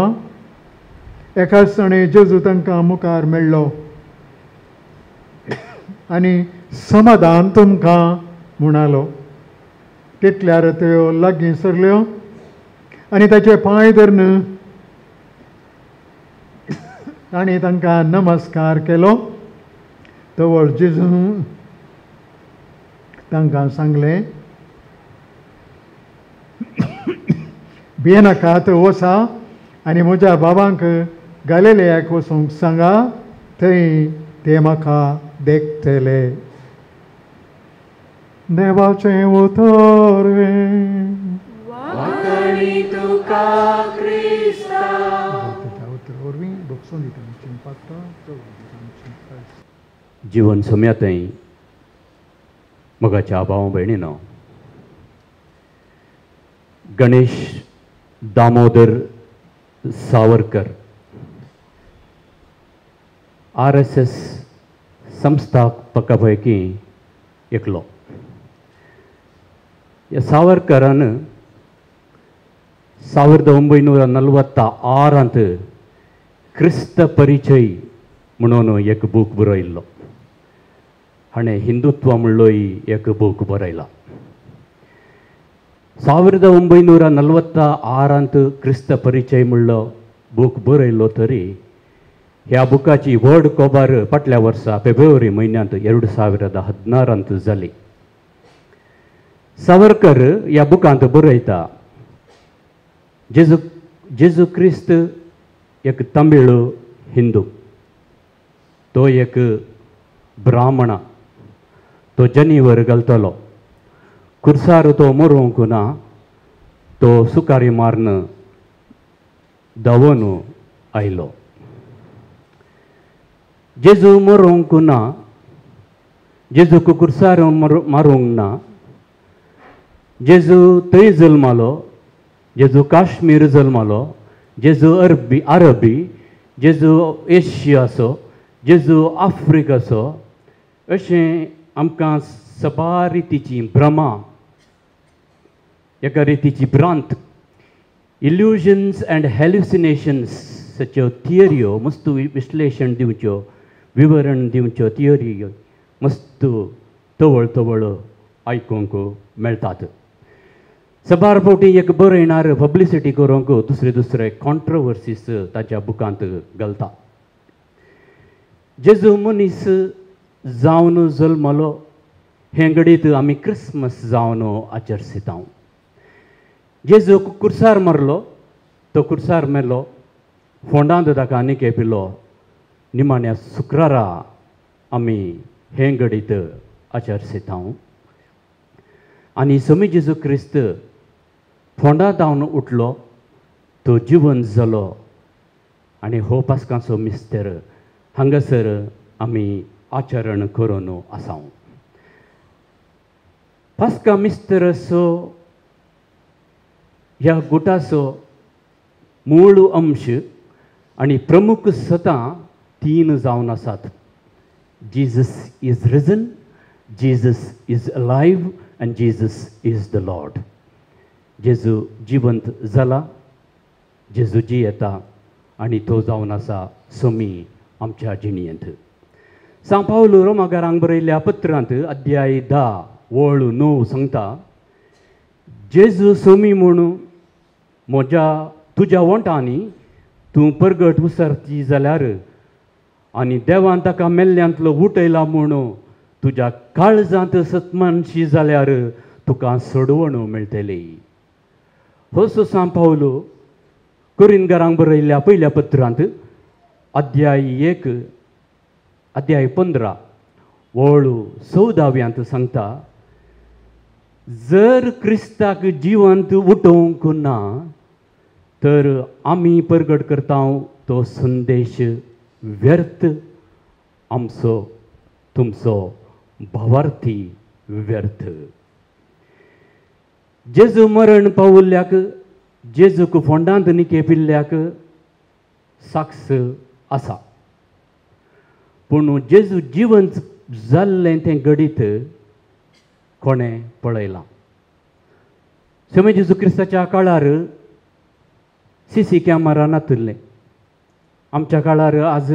एका दिसाणे जेजू तांकां मुखार मेळ्ळो आनी समाधान तुमकां म्हणालो तितल्यार त्यो लागीं सरल्यो आनी ताचे पांय धरून ताणें तांकां नमस्कार केलो तवळ जेजू तांकां सांगलें भियेनाकात वचा आनी म्हज्या बाबांक गलिलियाक वचूंक सांगा थंय ते म्हाका देखतले देवाचें उतर वाकणी तुका क्रिस्ता जीवन सोम्यातय मोगाच्या भाव भयणीनो गणेश दामोदर सावरकर RSS संस्थापकांपैकी एकलो ह्या सावरकरान 1946 क्रिस्त परिचय म्हणून एक बूक बरयल्लो. हाणें हिंदुत्व म्हणलोय एक बूक बरयला. 1946 क्रिस्त परिचय म्हणलो बूक बरयलो तरी ह्या बुकाची व्हड कोबार फाटल्या वर्सा फेब्रुवारी म्हयन्यांत 2014 जाली. सावरकर ह्या बुकांत बरयता जेजू क्रिस्त एक तमिळ हिंदू, तो एक ब्राह्मण, तो जनीवर घालतलो, कुर्सार तो मरूंक ना, तो सुकारी मारन धांवन आयलो. जेजू मरूंक ना, जेजूक कुर्सार मारूंक ना, जेजू थंय जल्मालो, जेजू काश्मीर जल्मालो, जेजू अरबी, जेजू एशियाचो, जेजू आफ्रिकाचो, अशें आमकां सबा रितीची भ्रमा, एका रितीची भ्रांत, इल्युजन्स अँड हॅल्युसिनेशन्सच्यो थियऱ्यो मस्त विश्लेशण दिवच्यो, विवरण दिवच्यो थियरी मस्त तवळ तवळ आयकूंक मेळटात. सबार फावटी एक बरयणार पब्लिसिटी करूंक दुसरे कॉन्ट्रोवर्सीस ताच्या बुकांत घालता. जेजू मनीस जावन जल्मलो हें घडीत आमी क्रिसमस जावन आचरसिता. जेजू कुर्सार मारलो, तो कुर्सार मेलो, फोंडांत ताका आनीक येपिल्लो, निमाण्या शुक्रारा आमी हें घडीत आचरसिता. आनी समी जेजू क्रिस्त फोंडा जावन उठलो, तो जिवंत जालो आनी हो पास्कांचो मिस्तेर हांगासर आमी आचरण करून आसा. पास्का मिस्तेराचो ह्या गुटाचो मूळ अंश आनी प्रमुख सतां 3 जावन आसात. Jesus is risen, Jesus is alive and Jesus is the lord. जेजू जिवंत जाला, जेजू जियेता आनी तो जावन आसा समी आमच्या जिणयेंत. सांत पावल रोमाकारांक बरयल्ल्या पत्रांत अध्याय 10 वळ 9 सांगता, जेजू समी म्हणून तुज्या वंटांनी तूं परगट उसरची जाल्यार आनी देवान ताका मेल्ल्यांतलो उठयला म्हणून तुज्या काळजांत सतमानशी जाल्यार तुका सोडवण मेळटली. हो सांत पावल कोरिंथकारांक बरयल्ल्या पयल्या पत्रांत अध्याय 15 वळ 14 सांगता, जर क्रिस्ताक जिवंत उठोवंक ना तर आमी परगट करता तो संदेश व्यर्थ, आमचो तुमचो भावार्थी व्यर्थ. जेजू मरण पावल्ल्याक, जेजूक फोंडांत निकेपिल्ल्याक साक्ष आसा, पूण जेजू जिवंत जाल्लें तें घडीत कोणें पळयलां. समय जेजू क्रिस्ताच्या काळार CC कॅमेरा नासले. आमच्या काळार आज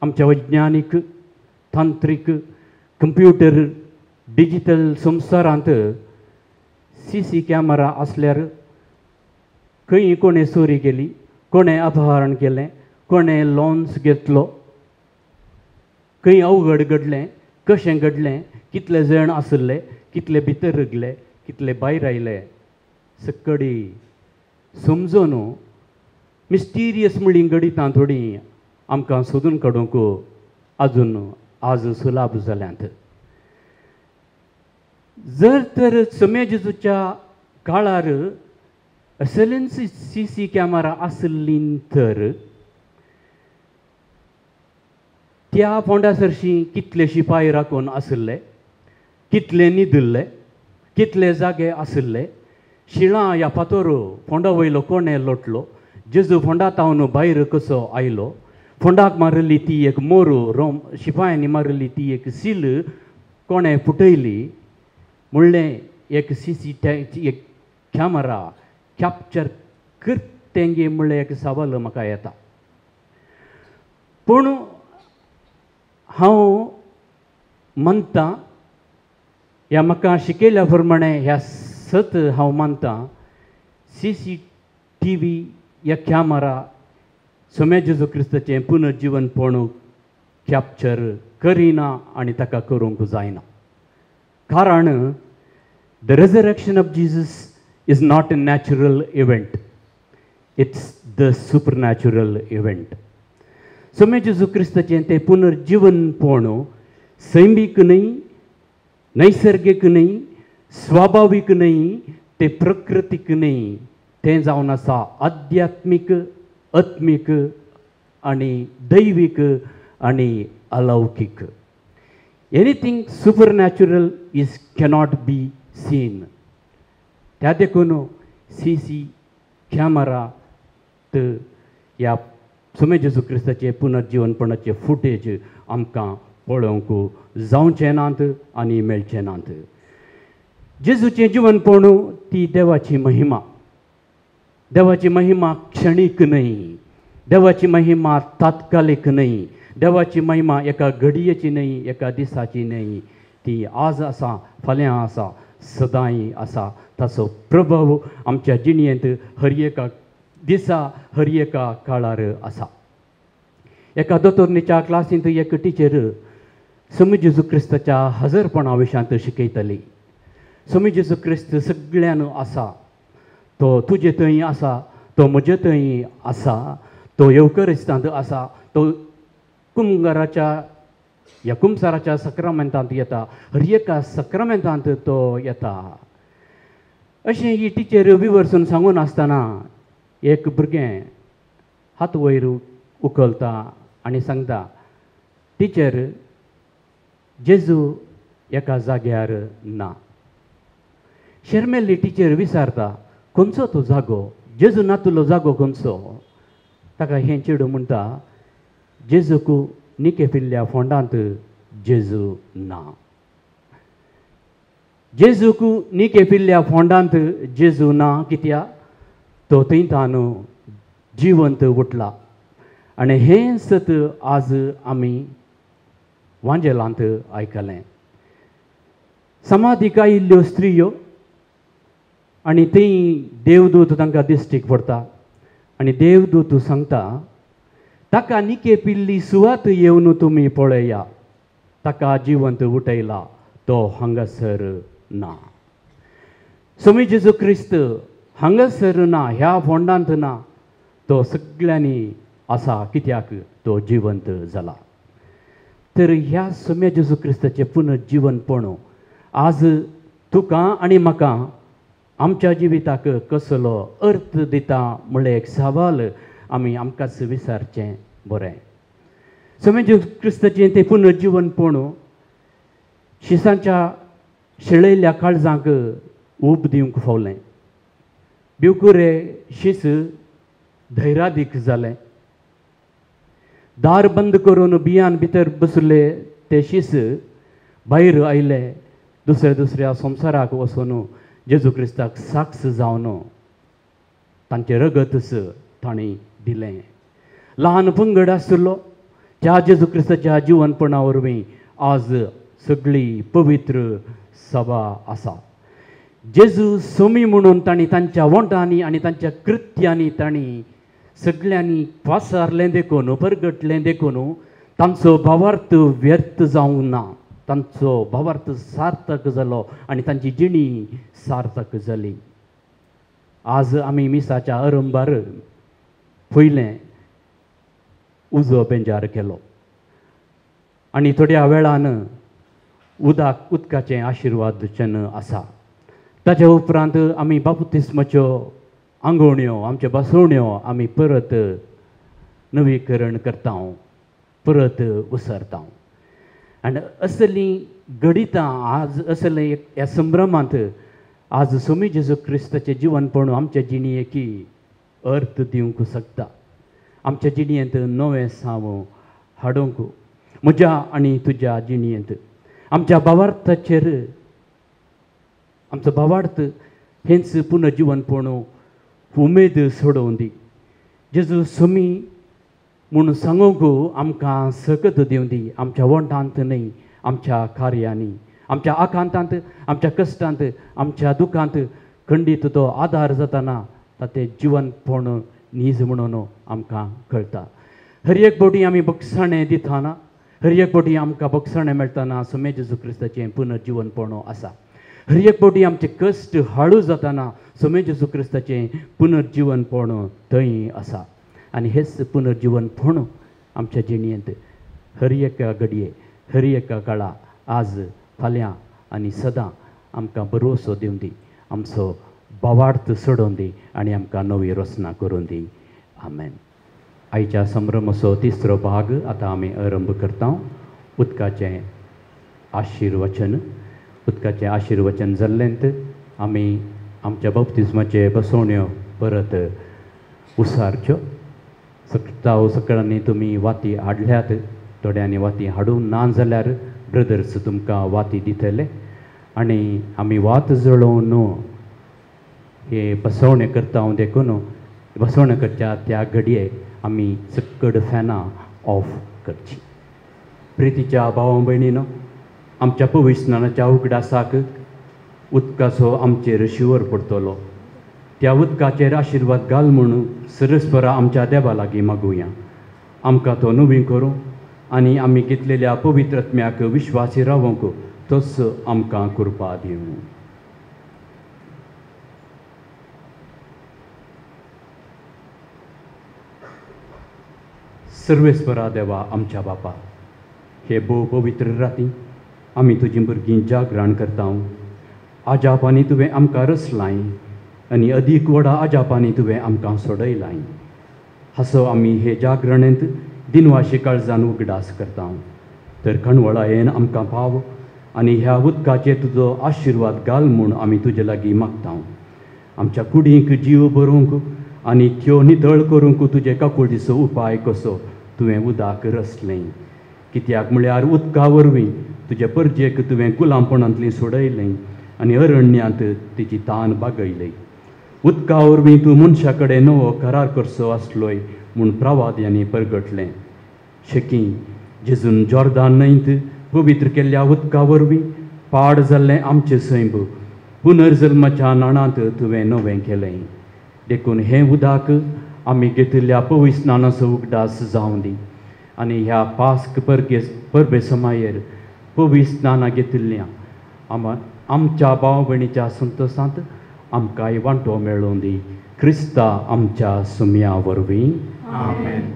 आमच्या वैज्ञानीक, तांत्रीक, कंप्युटर, डिजिटल संवसारांत CC कॅमेरा आसल्यार खंय कोणें चोरी केली, कोणें अपहरण केलें, कोणें लॉन्स घेतलो, खंय अवघड घडलें, कशें घडलें, कितले जण आसले, कितले भितर गेले, कितले भायर आयले, सकडी समजून मिस्टिरियस म्हणली गणितां थोडी आमकां सोदून काडूंक आजून आज सुलाभ जाल्यांत. जर तर समय जेजूच्या काळार असलेंच CC कॅमेरा आसली तर त्या फोंडासरशीं कितले शिपाई राखून आसले, कितले न्हिदले, कितले जागे आसले, शिळां ह्या पातोर फोंडा वयलो कोणें लोटलो, जेजू फोंडांतावन भायर कसो आयलो, फोंडाक मारली ती एक मोरू, शिपायांनी मारली ती एक सील कोणें फुटयली म्हणलें एक CC एक कॅमेरा कॅप्चर करतेंगे म्हणल्यार एक सवाल म्हाका येता. पूण हांव मानतां ह्या म्हाका शिकयल्या प्रमाणे ह्या सत हांव मानतां CCTV ह्या कॅमेरा सोम्या जेजू क्रिस्ताचें पुनर्जीवनपण कॅप्चर करिना आनी ताका करूंक जायना. कारण the resurrection of Jesus is not a natural event, it's the supernatural event. सोम्या जेजू क्रिस्ताचें तें पुनर्जीवनपण सैमीक न्ही, नैसर्गीक न्ही, स्वाभावीक न्ही, ते प्रकृतीक न्ही, तें जावन आसा आध्यात्मीक, आत्मीक आनी दैवीक आनी अलौकीक. Anything supernatural is cannot be seen. त्या देखून CC कॅमेरात ह्या सोम्या जेजू क्रिस्ताचे पुनर्जीवनपणाचे फुटेज आमकां पळोवंक जावचें नात आनी मेळचें नात. जेजूचें जिवनपण ती देवाची महिमा. देवाची महिमा क्षणीक न्ही, देवाची महिमा तात्कालीक न्ही, देवाची महिमा एका घडयेची न्ही, एका दिसाची न्ही. ती आज आसा, फाल्यां आसा, सदांय आसा. ताचो प्रभाव आमच्या जिणेंत हर एका दिसा, हर एका काळार आसा. एका दोतोरनीच्या क्लासींत एक टिचर सोम्या जेजू क्रिस्ताच्या हजरपणा विशयांत शिकयताली. सोम्या जेजू क्रिस्त सगळ्यान आसा, तो तुजे थंय आसा, तो म्हजे थंय आसा, तो येवकरिस्तांत आसा, तो कुंभाराच्या ह्या कुंभाराच्या सक्रामेंतांत येता, हर एका सक्रामेंतांत तो येता. अशें ही टिचर विवर्सून सांगून आसतना एक भुरगें हात वयर उखलता आनी सांगता, टिचर जेजू एका जाग्यार ना. शर्मेल्ली टिचर विचारता, खंयचो तो जागो? जेजू ना तुलो जागो खंयचो? ताका हें चेडूं म्हणटा, जेजूक निकेफिल्ल्या फोंडांत जेजू ना. जेजूक निकेफिल्ल्या फोंडांत जेजू ना कित्याक? तो थंयतान जिवंत उठला. आनी हें सत आज आमी वांजेलांत आयकलें. समाधीक आयिल्ल्यो स्त्रियो आनी थंय देवदूत तांकां दिश्टीक पडटा आनी देवदूत सांगता, ताका निकेपिल्ली सुवात येवन तुमी पळया, ताका जिवंत उठयला, तो हांगासर ना. सोम्या जेजू क्रिस्त हांगासर ना, ह्या फोंडांत ना, तो सगळ्यांनी आसा कित्याक तो जिवंत जाला. तर ह्या सोम्या जेजू क्रिस्ताचें पुनर्जीवनपण आज तुका आनी म्हाका आमच्या जिविताक कसलो अर्थ दिता म्हणल्यार एक सवाल आमी आमकांच विचारचें बरें. सोम्या जेजू क्रिस्ताचें तें पुनर्जीवनपण शिसांच्या शेळयल्ल्या काळजांक ऊब दिवंक फावलें. बिवकुरे शीस धैर्यादीक जालें. दार बंद करून बियान भितर बसले ते शीस भायर आयले, दुसऱ्या दुसऱ्या संवसाराक वचून जेजू क्रिस्ताक साक्ष जावन तांचें रगतच तांणी दिलें. ल्हान पंगड आसलो त्या जेजू क्रिस्ताच्या जिवनपणा वरवीं आज सगळी पवित्र सभा आसा. जेजू सोमी म्हणून तांणी तांच्या वोंटांनी आनी तांच्या कृत्यांनी तांणी सगळ्यांनी पासारलें देखून, परगटलें देखून तांचो भावार्थ व्यर्थ जावंक ना. तांचो भावार्थ सार्थक जालो आनी तांची जिणी सार्थक जाली. आज आमी मिसाच्या आरंभार पयलें उजो बेंजार केलो आनी थोड्या वेळान उदकाचें आशिर्वादचन आसा. ताच्या उपरांत आमी बाप्तिस्माच्यो आंगवण्यो, आमच्यो बसवण्यो आमी परत नवीकरण करता, परत उसरता. आनी असलीं घडितां आज असले ह्या संभ्रमांत आज सोम्या जेजू क्रिस्ताचें जिवनपण आमच्या जिणयेकी अर्थ दिवंक शकता. आमच्या जिणयेंत नवें साव हाडूंक, म्हज्या आनी तुज्या जिणयेंत आमच्या भावार्थाचेर आमचो भावार्थ हेंच पुनर्जीवनपण उमेद सोडून दी. जेजू समी म्हूण सांगूंक आमकां सकत दिवं दी. आमच्या वंटांत न्ही, आमच्या कार्यांनी, आमच्या आकांतांत, आमच्या कश्टांत, आमच्या दुखांत खंडीत तो आदार जाताना तातें जिवनपण नीज म्हणून आमकां कळटा. हर एक बोटी आमी बक्षाणें दिताना, हर एक बोटी आमकां बक्षाणें मेळटाना सुमे जेजू क्रिस्ताचें पुनर्जिवनपण आसा. हर एक बोटी आमचे कश्ट हाळू जाताना सुमे जेजू क्रिस्ताचें पुनर्जिवनपण थंय आसा. आनी हेच पुनर्जिवनपण आमच्या जिणेंत हर एका घडये, हर एका काळा, आज, फाल्यां आनी सदां आमकां भरवंसो दिवन दी. आमचो बोवार्थ सोडून दी आनी आमकां नवी रचना करून दी. आमेन. आयच्या संभ्रमाचो तिसरो भाग आतां आमी आरंभ करता. उदकाचें आशिर्वचन. उदकाचें आशिर्वचन जाल्लेंत आमी आमच्या बपतिस्माचे बसवण्यो परत उसारच्यो. सकाळांनी तुमी वाती हाडल्यात, थोड्यांनी वाती हाडून ना जाल्यार ब्रदर्स तुमकां वाती दितले. आनी आमी वात जळोवन हे बसवणें करता देखून बसवणें करच्या त्या घडये आमी चक्कड फॅनां ऑफ करची. प्रितीच्या भावां भयणीनो, आमच्या पवित्र स्नानाच्या उगडासाक उदकाचो आमचेर शिवर पडटलो. त्या उदकाचेर आशिर्वाद घाल म्हणून सरस्परा आमच्या देवा लागीं मागुया. आमकां तो नवी करूं आनी आमी घेतलेल्या पवित्र आत्म्याक विश्वासी रावूंक तोच आमकां कृपा दिवं. सर्वेस्परा देवा आमच्या बापा, हे भोव पवित्र राती आमी तुजीं भुरगीं जागरण करता. आजापांनी तुवें आमकां रचलाय आनी अदीक व्हडा आजापांनी तुवें आमकां सोडयलाय. हासो आमी हे जागरणेंत दिनवाशी काळजान उगडास करता. तर खणवळायेन आमकां पाव आनी ह्या उदकाचेर तुजो आशिर्वाद घाल म्हूण आमी तुजे लागीं मागता. आमच्या कुडींक जीव भरूंक आनी त्यो नितळ करूंक तुजे काकुळीचो उपाय कसो तुवें उदक रचलें. कित्याक म्हळ्यार उदका वरवीं तुजे परजेक तुवें गुलामपणांतलीं सोडयलें आनी अरण्यांत तिची तान बागयली. उदका वरवीं तूं मनशा कडेन नवो करार करचो आसलोय म्हूण प्रवाद्यांनी परगटलें. शेकी जेजून जॉर्दान न्हंयत पवित्र केल्ल्या उदका वरवीं पाड जाल्लें आमचें सैम पुनर्जल्माच्या नाणांत तुवें नवें केलें. देखून हें उदक आमी घेतिल्ल्या पवित्र स्नानाचो उगडास जावं दी. आनी ह्या पास्क परबे समायेर पवित्र स्नानां घेतिल्ल्या आमच्या भाव भयणीच्या संतोशांत आमकांय वांटो मेळोवन दी. क्रिस्ता आमच्या सुम्या वरवीं. आमेन.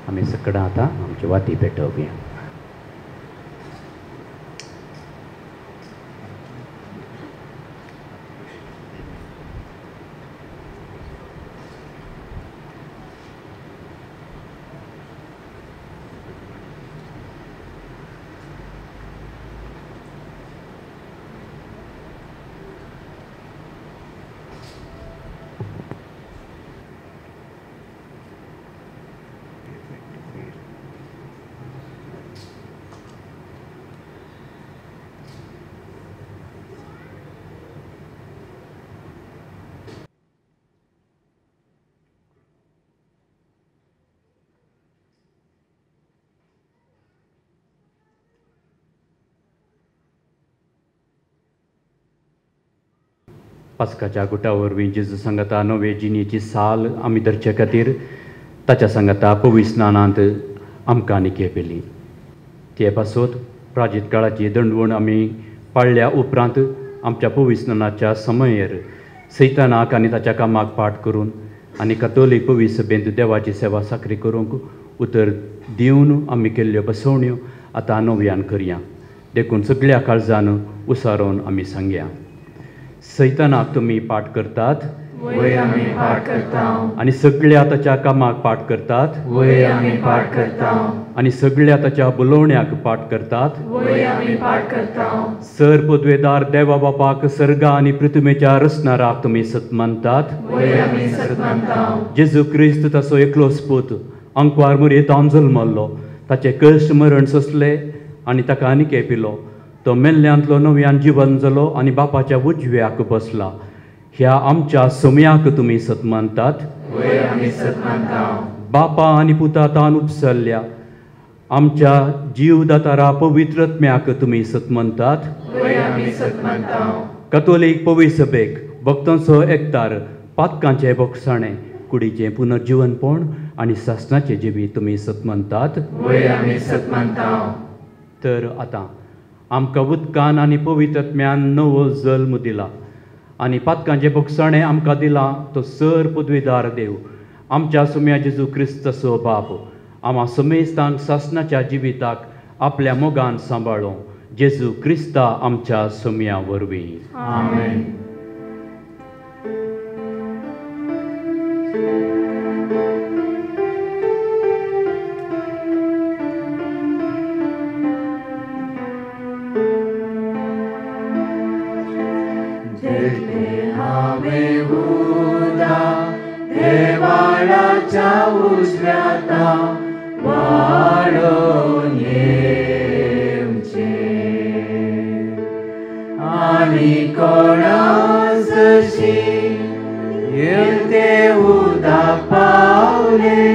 आमी सकाळां आतां आमची वाती पेटोवया. पास्काच्या गुटा वरवीं जेजू सांगता नवे जिणेची साल आमी धरचे खातीर ताच्या सांगता पवित्र स्नानांत आमकां निके पेली. ते पासत प्राजीत काळाची दंडवण आमी पाळ्ळ्या उपरांत आमच्या पवित्र स्नानाच्या समयेर सैतानाक आनी ताच्या कामाक पाठ करून आनी कथोलीक पवित्र सभेंत देवाची सेवा साखरी करूंक उतर दिवन आमी केल्ल्यो बसवण्यो आतां नव्यान करया. देखून सगळ्या काळजान उसारोवन आमी सांगया. सैतानाक तुमी पाठ करतात, वय आमी पाठ करता. आनी सगळ्या ताच्या कामाक पाठ करतात, वय आमी पाठ करता. आनी सगळ्या ताच्या बुलोवण्याक पाठ करतात, वय आमी पाठ करता. सर पदवेदार देवा बापाक सर्गा आनी पृथ्वीच्या रचणाराक तुमी सत मानतात, वय आमी सत मानता. जेजू क्रिस्त ताचो एकलोच पूत अंकवार मुरयेंत जल्मल्लो, ताचे कश्ट मरण सोंसले आनी ताका आनीक पिलो. तो मेल्ल्यांतलो नव्यान जिवन जालो आनी बापाच्या उजव्याक बसला. ह्या आमच्या सोम्याक तुमी सत मानतात, वय आमी सत मानता. बापा आनी पुतातान उपसल्ल्या आमच्या जीवदातारा पवित्रत्म्याक तुमी सत मानतात, वय आमी सत मानता. कथोलीक पवित्र सभेक भक्तांचो एकतार पातकांचे भोगसाणें कुडीचें पुनर्जीवनपण आनी सासणाचें जिवी तुमी सत मानतात, वय आमी सत मानता. तर आतां आमकां उदकान आनी पवित्रत्म्यान नवो जल्म दिला आनी पातकांचें भोगसाणें आमकां दिलां तो सर पदवीदार देव आमच्या सोम्या जेजू क्रिस्ताचो बाप आम्हा समेस्तांक सासणाच्या जिविताक आपल्या मोगान सांबाळो. जेजू क्रिस्ता आमच्या सोम्या वरवीं. आमेन. देवाळाच्या उजव्याता वाढून येवचे आनी कोणासशी येते उदक पावले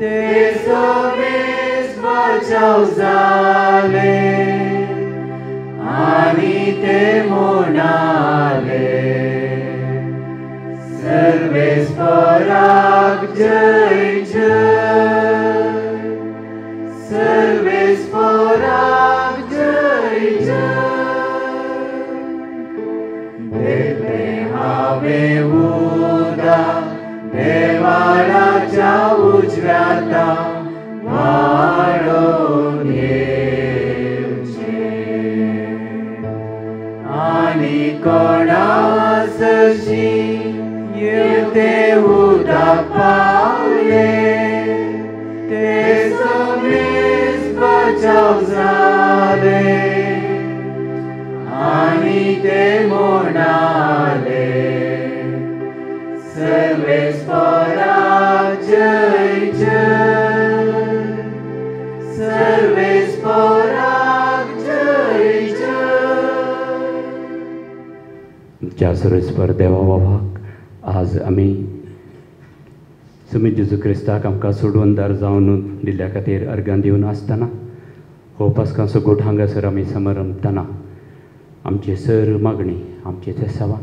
ते सवेस बचाव जाले आनी ते म्हणाले सर्वेस्पराक जय जय. सर्वेस्पराक जय जय. देले हावे उदा देवाळाच्या उजव्याता वाढून येवचे आनी कोणासशी येते उदक पावले ते समेस बचाव जाले आनी ते म्हणाले सर्वेस्पराक जय जय. सर्वेस्पराक जय जय. ज्या सर्वेस्पर देवा बाबाक आज आमी सुमी जेजू क्रिस्ताक आमकां सोडून दार जावन दिल्ल्या खातीर अर्गां दिवन आसतना हो पास्कांचो गोठ हांगासर आमी समरमतना आमची सर मागणी आमची ते सेवा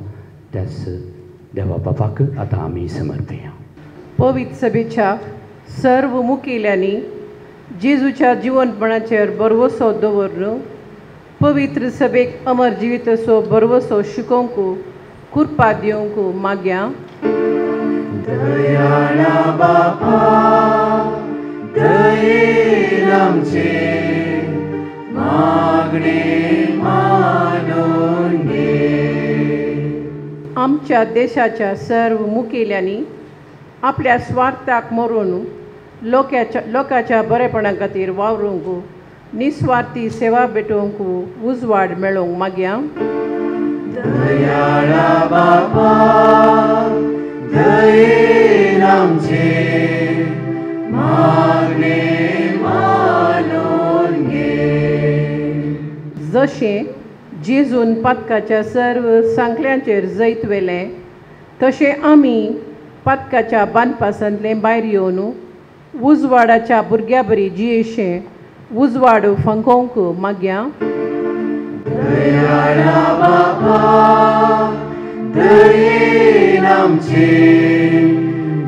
त्याच देवा बापाक आतां आमी समर्पया. पवित्र सभेच्या सर्व मुखेल्यांनी जेजूच्या जिवनपणाचेर भरवसो दवरून पवित्र सभेक अमर जिविताचो भरवसो शिकोवंक कृपा दिवंक माग्या. दयाळा बापा दयेन आमचे मागणे मानून घे. आमच्या देशाच्या सर्व मुखेल्यांनी आपल्या स्वार्थाक मरून लोकांच्या बरेपणा खातीर वावरूंक निस्वार्थी सेवा भेटोवंक उजवाड मेळोवंक माग्या. दयाळा बापा दयेन आमचे मागणे मानून घे. जशें जेजून पातकाच्या सर्व सांखल्यांचेर जैत वेलें तशें आमी पातकाच्या बांदपासांतलें भायर येवन उजवाडाच्या भुरग्या बरी जियेचें उजवाड फंकोवंक माग्या. दयाळा बापा दयेन आमचे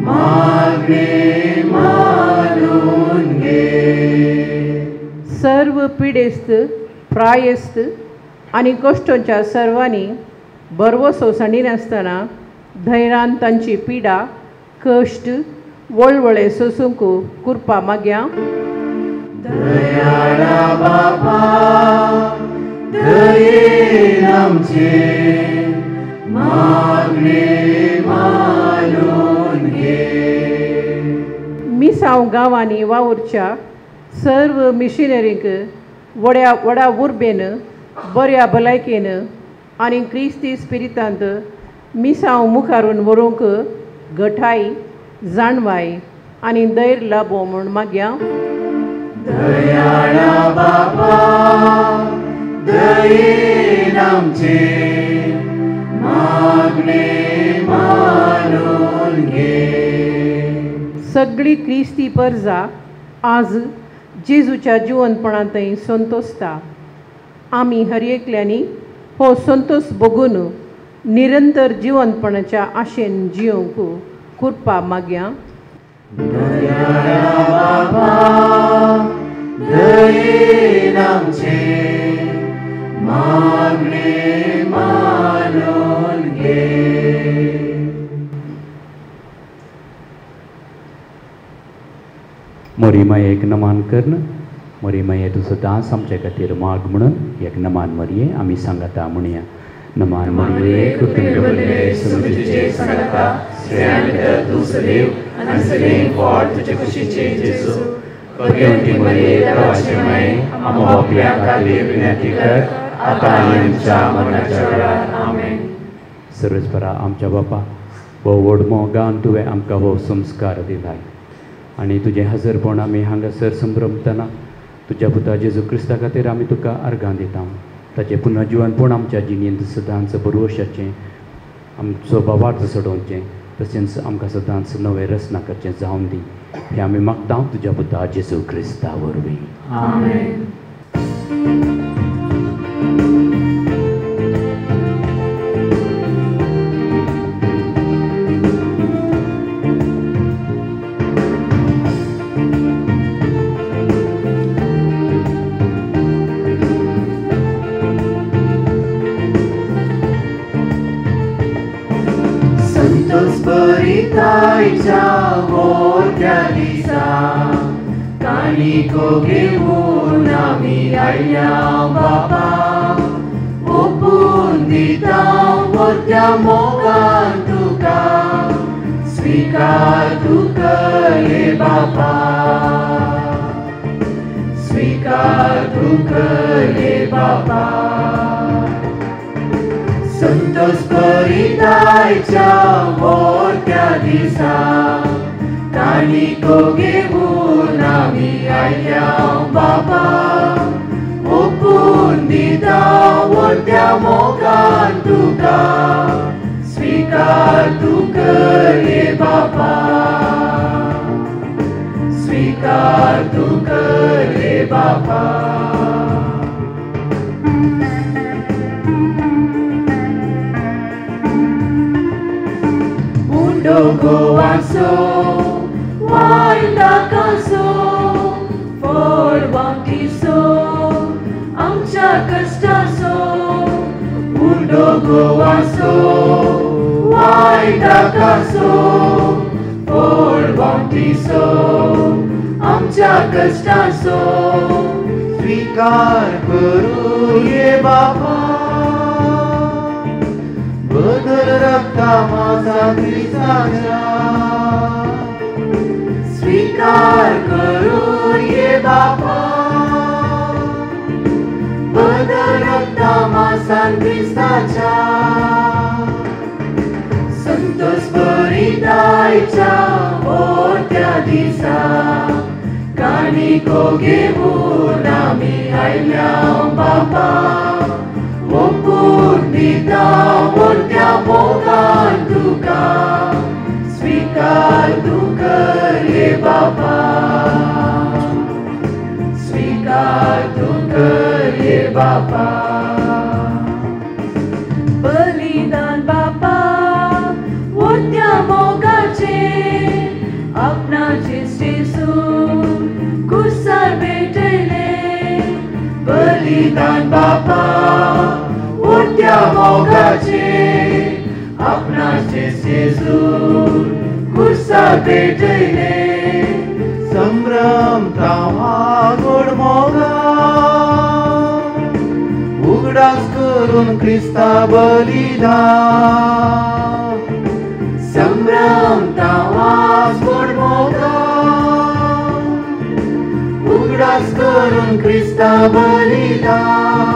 मागणे मानून घे. सर्व पिडेस्त प्रायस्त आनी कश्टांच्या सर्वांनी बरवो सोसणी नासतना धैर्यान तांची पिडा कश्ट वळवळे सोसूंक कुरपा मागया दयाळा बापा दयेन आमचे मागणे मानून घे. मिसांव गांवांनी वावुरच्या सर्व मिशनरींक व्हडा उर्बेन बऱ्या भलायकेन आनी क्रिस्ती स्पिरितांत मिसांव मुखारून व्हरूंक घटाय जाणवाय आनी धैर्य लाभो म्हूण मागया. दयाळा बापा दयेन आमचे मागणे मानून घे. सगळी क्रिस्ती परजा आज जेजूच्या जिवंतपणांतय संतोसता. आमी हर एकल्यांनी हो संतोष बघून निरंतर जिवंतपणाच्या आशेन जियोंक कुरपा मागया. दयाळा बापा दयेन आमचे मागणे मानून घे. मोरी मायेक नमान कर्ण. मोरी माये तुजो दास आमचे खातीर माग म्हणून एक नमान मरये आमी सांगता म्हणया. नमान मरये कृतज्ञ बलिये समृद्धीचे सांगता श्रेयांत तूं सदैव आनी सदैव व्हड तुजे कुशीचे जेजू. भगवंती मरये देवाचे माये आमो बापया खातीर विनंती कर आतां आनी आमच्या मरणाच्या वेळार आमेन. सर्वेस्परा आमच्या बापा हो व्हड मोगान तुवें आमकां हो संस्कार दिलाय आनी तुजें हजरपण आमी हांगासर संभ्रमतना तुज्या पुता जेजू क्रिस्ता खातीर आमी तुका अर्गां दिता. ताचें पुनर्जिवनपण आमच्या जिणेंत सदांच बरोवशाचें आमचो भावार्थ सोडोवचें तशेंच आमकां सदांच नवें रचना करचें जावन दी. हें आमी मागता तुज्या पुता जेजू क्रिस्ता वरवीं. आमेन. संतोषभरितायच्या मोठ्या दिसा काणिको घेऊन आमी आयल्या बापा. ओपून दिता मोठ्या मोगान तुका स्वीकार तूं कर हे बापा. स्वीकार तूं कर हे बापा. संतोष भरितायच्या मोठ्या दिसा काणिको घेऊन आमी आयल्या बापा. ओपून दिता मोठ्या मोगान तुका स्वीकार तूं कर हे बापा. स्वीकार तूं कर हे बापा. Goaso, waindakaso, forwantiso, amcha kastaso. Undo goaso, waindakaso, forwantiso, amcha kastaso. स्वीकार करू ये बापा. बदल रक्ता माझा क्रिस्ताचा. स्वीकार करून ये बापा. बदल रक्ता माझा क्रिस्ताचा. संतोष भरितायच्या मोठ्या दिसा काणिको घेऊन आमी आयल्या बापा. ओपून दिता मोठ्या मोगान तुका स्वीकार तूं कर हे बापा. स्वीकार तूं कर हे बापा. बलिदान बापा मोठ्या मोगाचे आपणाचे जेजू कुसार भेटले. बलिदान बापा मोठ्या मोगाचे आपणाचे जेजू कुर्सा भेटले संभ्रम तावा गोड मोगा उगडास करून ख्रिस्ता बलिदान संभ्रम तावास गोड मोगा उगडास करून ख्रिस्ता बलिदान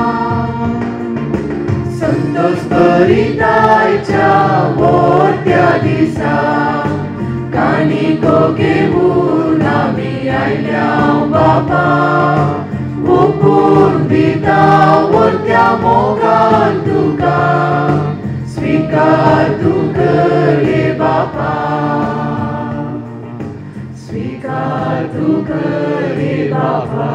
संतोष करितायच्या मोठ्या दिसा कानिको घेऊन आम्ही आयल्या बापा ओपून दिता वरत्या मोगान तुका स्वीकार तू करे बापा स्वीकार तू करे बापा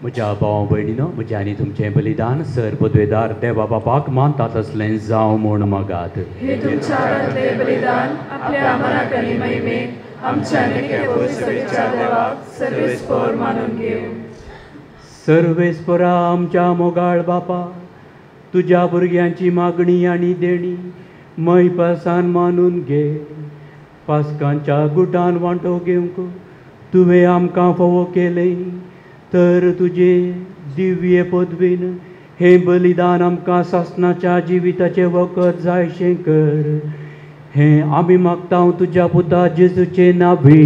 म्हज्या भाव भयणीनो म्हजें आनी तुमचें बलिदान सर पदवेदार देवा बापाक मानतात असलें जावं म्हूण मागात हे तुमच्या आराधले बलिदान आपल्या मनाक आनी महिमेक आमच्या नेके पवित्रतेच्या देवाक सर्वेस्पर मानून घेऊ सर्वेस्परा आमच्या मोगाळ बापा तुज्या भुरग्यांची मागणी आनी देणी मैपासान मानून घे पास्कांच्या गुटान वांटो घेवंक तुवें आमकां फोव केलें तर तुजे दिव्य पदवीन हे बलिदान आमकां सासणाच्या जिविताचें वखद जायशें कर हें आमी मागता तुज्या पुता जेजूचे नांवी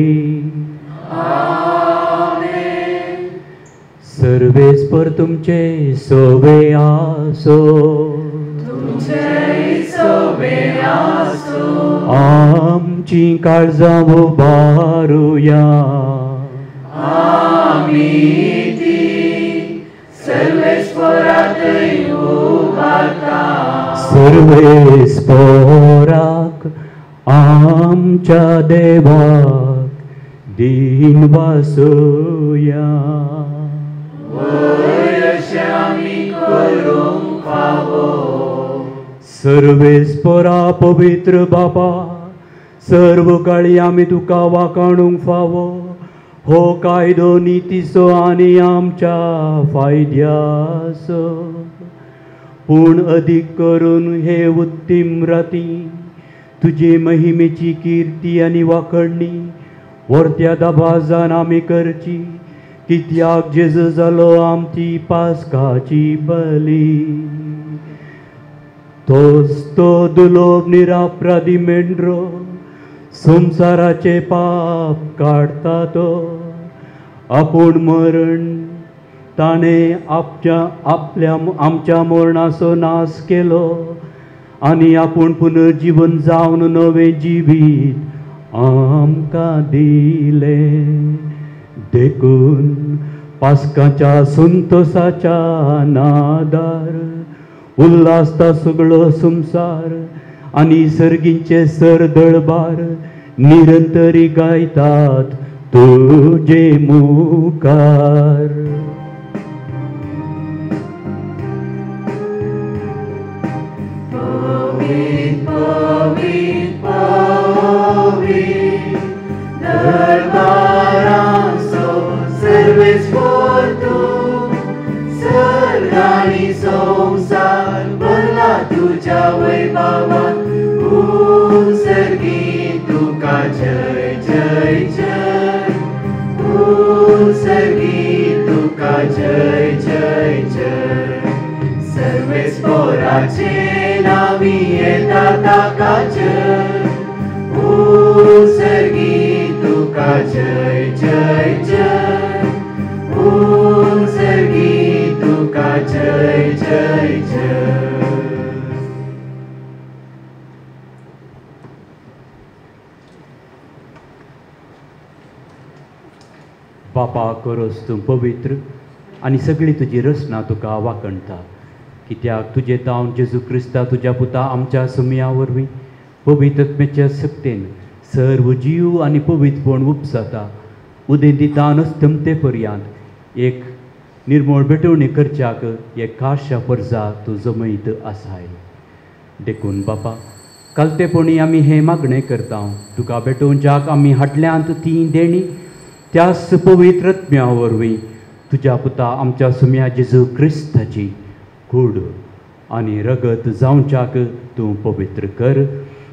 सर्वेस्पर तुमचे सोवे आसो तुमचे सोवे आसो आमची काळजां उबारुया आमी ती सर्वेस्परांतय उबारता सर्वेस्पराक आमच्या देवाक दिन वासुया अशें आमी करूंक फावो सर्वेस्परा पवित्र बापा सर्व काळी आमी तुका वाखाणूंक फावो हो कायदो नितीचो आनी आमच्या फायद्याचो पूण अदीक करून हे उत्तीम राती तुजे महिमेची कीर्ती आनी वाखणणी वर्त्या दबाजान आमी करची कित्याक जेजू जालो आमची पास्काची बली तोच तो दुलोभ निरापराधी मेंढरो संसाराचे पाप काढता तो आपूण मरण ताणें आमच्या मरणाचो नाश केलो आनी आपूण पुनर्जीवन जावन नवें जिवीत आमकां दिलें देखून पास्काच्या संतोशाच्या नादार उल्हासता सगळो संसार आनी सर्गींचे सरदळबार निरंतरी गायतात तुजे मुखार पवित्र पवित्र पवित्र दरबारांचो सर्वेस्पर तूं सर्गांनी संसार भरला तुज्या वैभवान सर्गी तुका जय जय जय सर्गी तुका जय जय जय सर्वेस्पराचे नावी येता ताका जय सर्गी तुका जय जय जय सर्गी तुका जय जय जय बापा करोस तूं पवित्र आनी सगळी तुजी रचना तुका वाखणटा कित्याक तुजें तावन जेजू क्रिस्ता तुज्या पुता आमच्या सुमया वरवीं पवित्रत्मेच्या सक्तेन सर्व जीव आनी पवित्रपण उपसता उदें दिता अनस्तमते पर्यंत एक निर्मळ भेटवणी करच्याक एक खाशा पर्जा तूं जमयत आसाय देखून बापा कालतेपणी आमी हें मागणें करता तुका भेटोवच्याक आमी हाटल्यांत ती देणी त्याच पवित्रत्म्या वरवीं तुज्या पुता आमच्या सुम्या जेजू क्रिस्ताची कूड आनी रगत जावच्याक तूं पवित्र कर.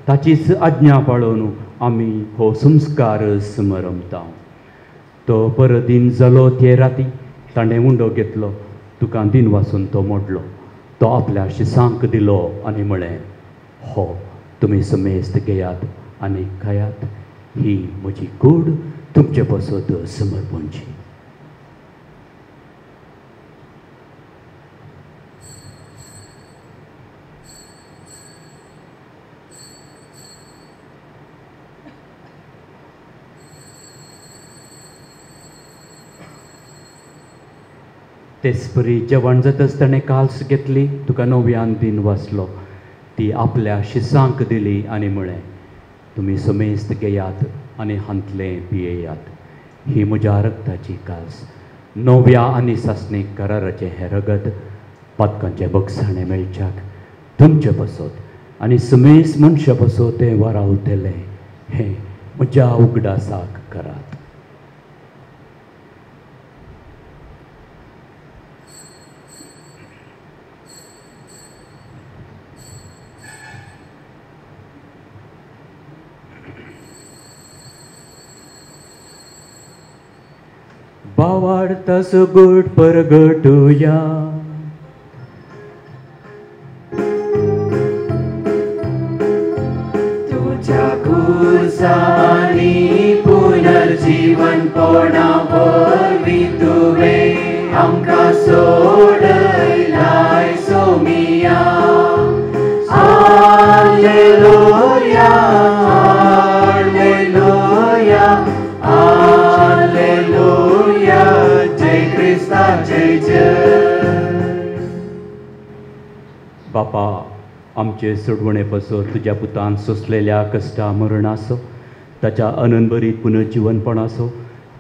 ताचीच आज्ञा पाळून आमी हो संस्कार समरमता. तो परदीन जालो ते राती ताणें उंडो घेतलो, तुका दिन वासून तो मोडलो. तो आपल्या शिसांक दिलो आनी म्हळें, हो तुमी समेस्त घेयात आनी खायात. ही म्हजी कूड तुमचे पासत समर्पणची. तेसपरी जेवण जाताच ताणें काल्स घेतली, तुका नव्यान दिन वाचलो. ती आपल्या शिसांक दिली आनी म्हळें, तुमी समेस्त घेयात आनी हांतलें पियेयात. ही म्हज्या रगताची काल्स, नव्या आनी सासणीक कराराचें हें रगत पातकांचे बगसाणें मेळच्याक तुमचे पासत आनी समेस्त मनशा पासत तें वारावतलें. हें म्हज्या उगडासाक करात. भावार्थास गोड परगटुया. तुझ्या खुर्सानी पुनर्जीवन पोरणावरवी तुवे आमकां सोडयलाय सोमिया. हालेलुया, हालेलुया, हालेलुया, जय क्रिस्ता जय जय. बापा, आमचे सोडवणे पासत तुज्या पुतान सोंसलेल्या कश्टा मरणाचो, ताच्या आनंदभरीत पुनर्जीवनपणाचो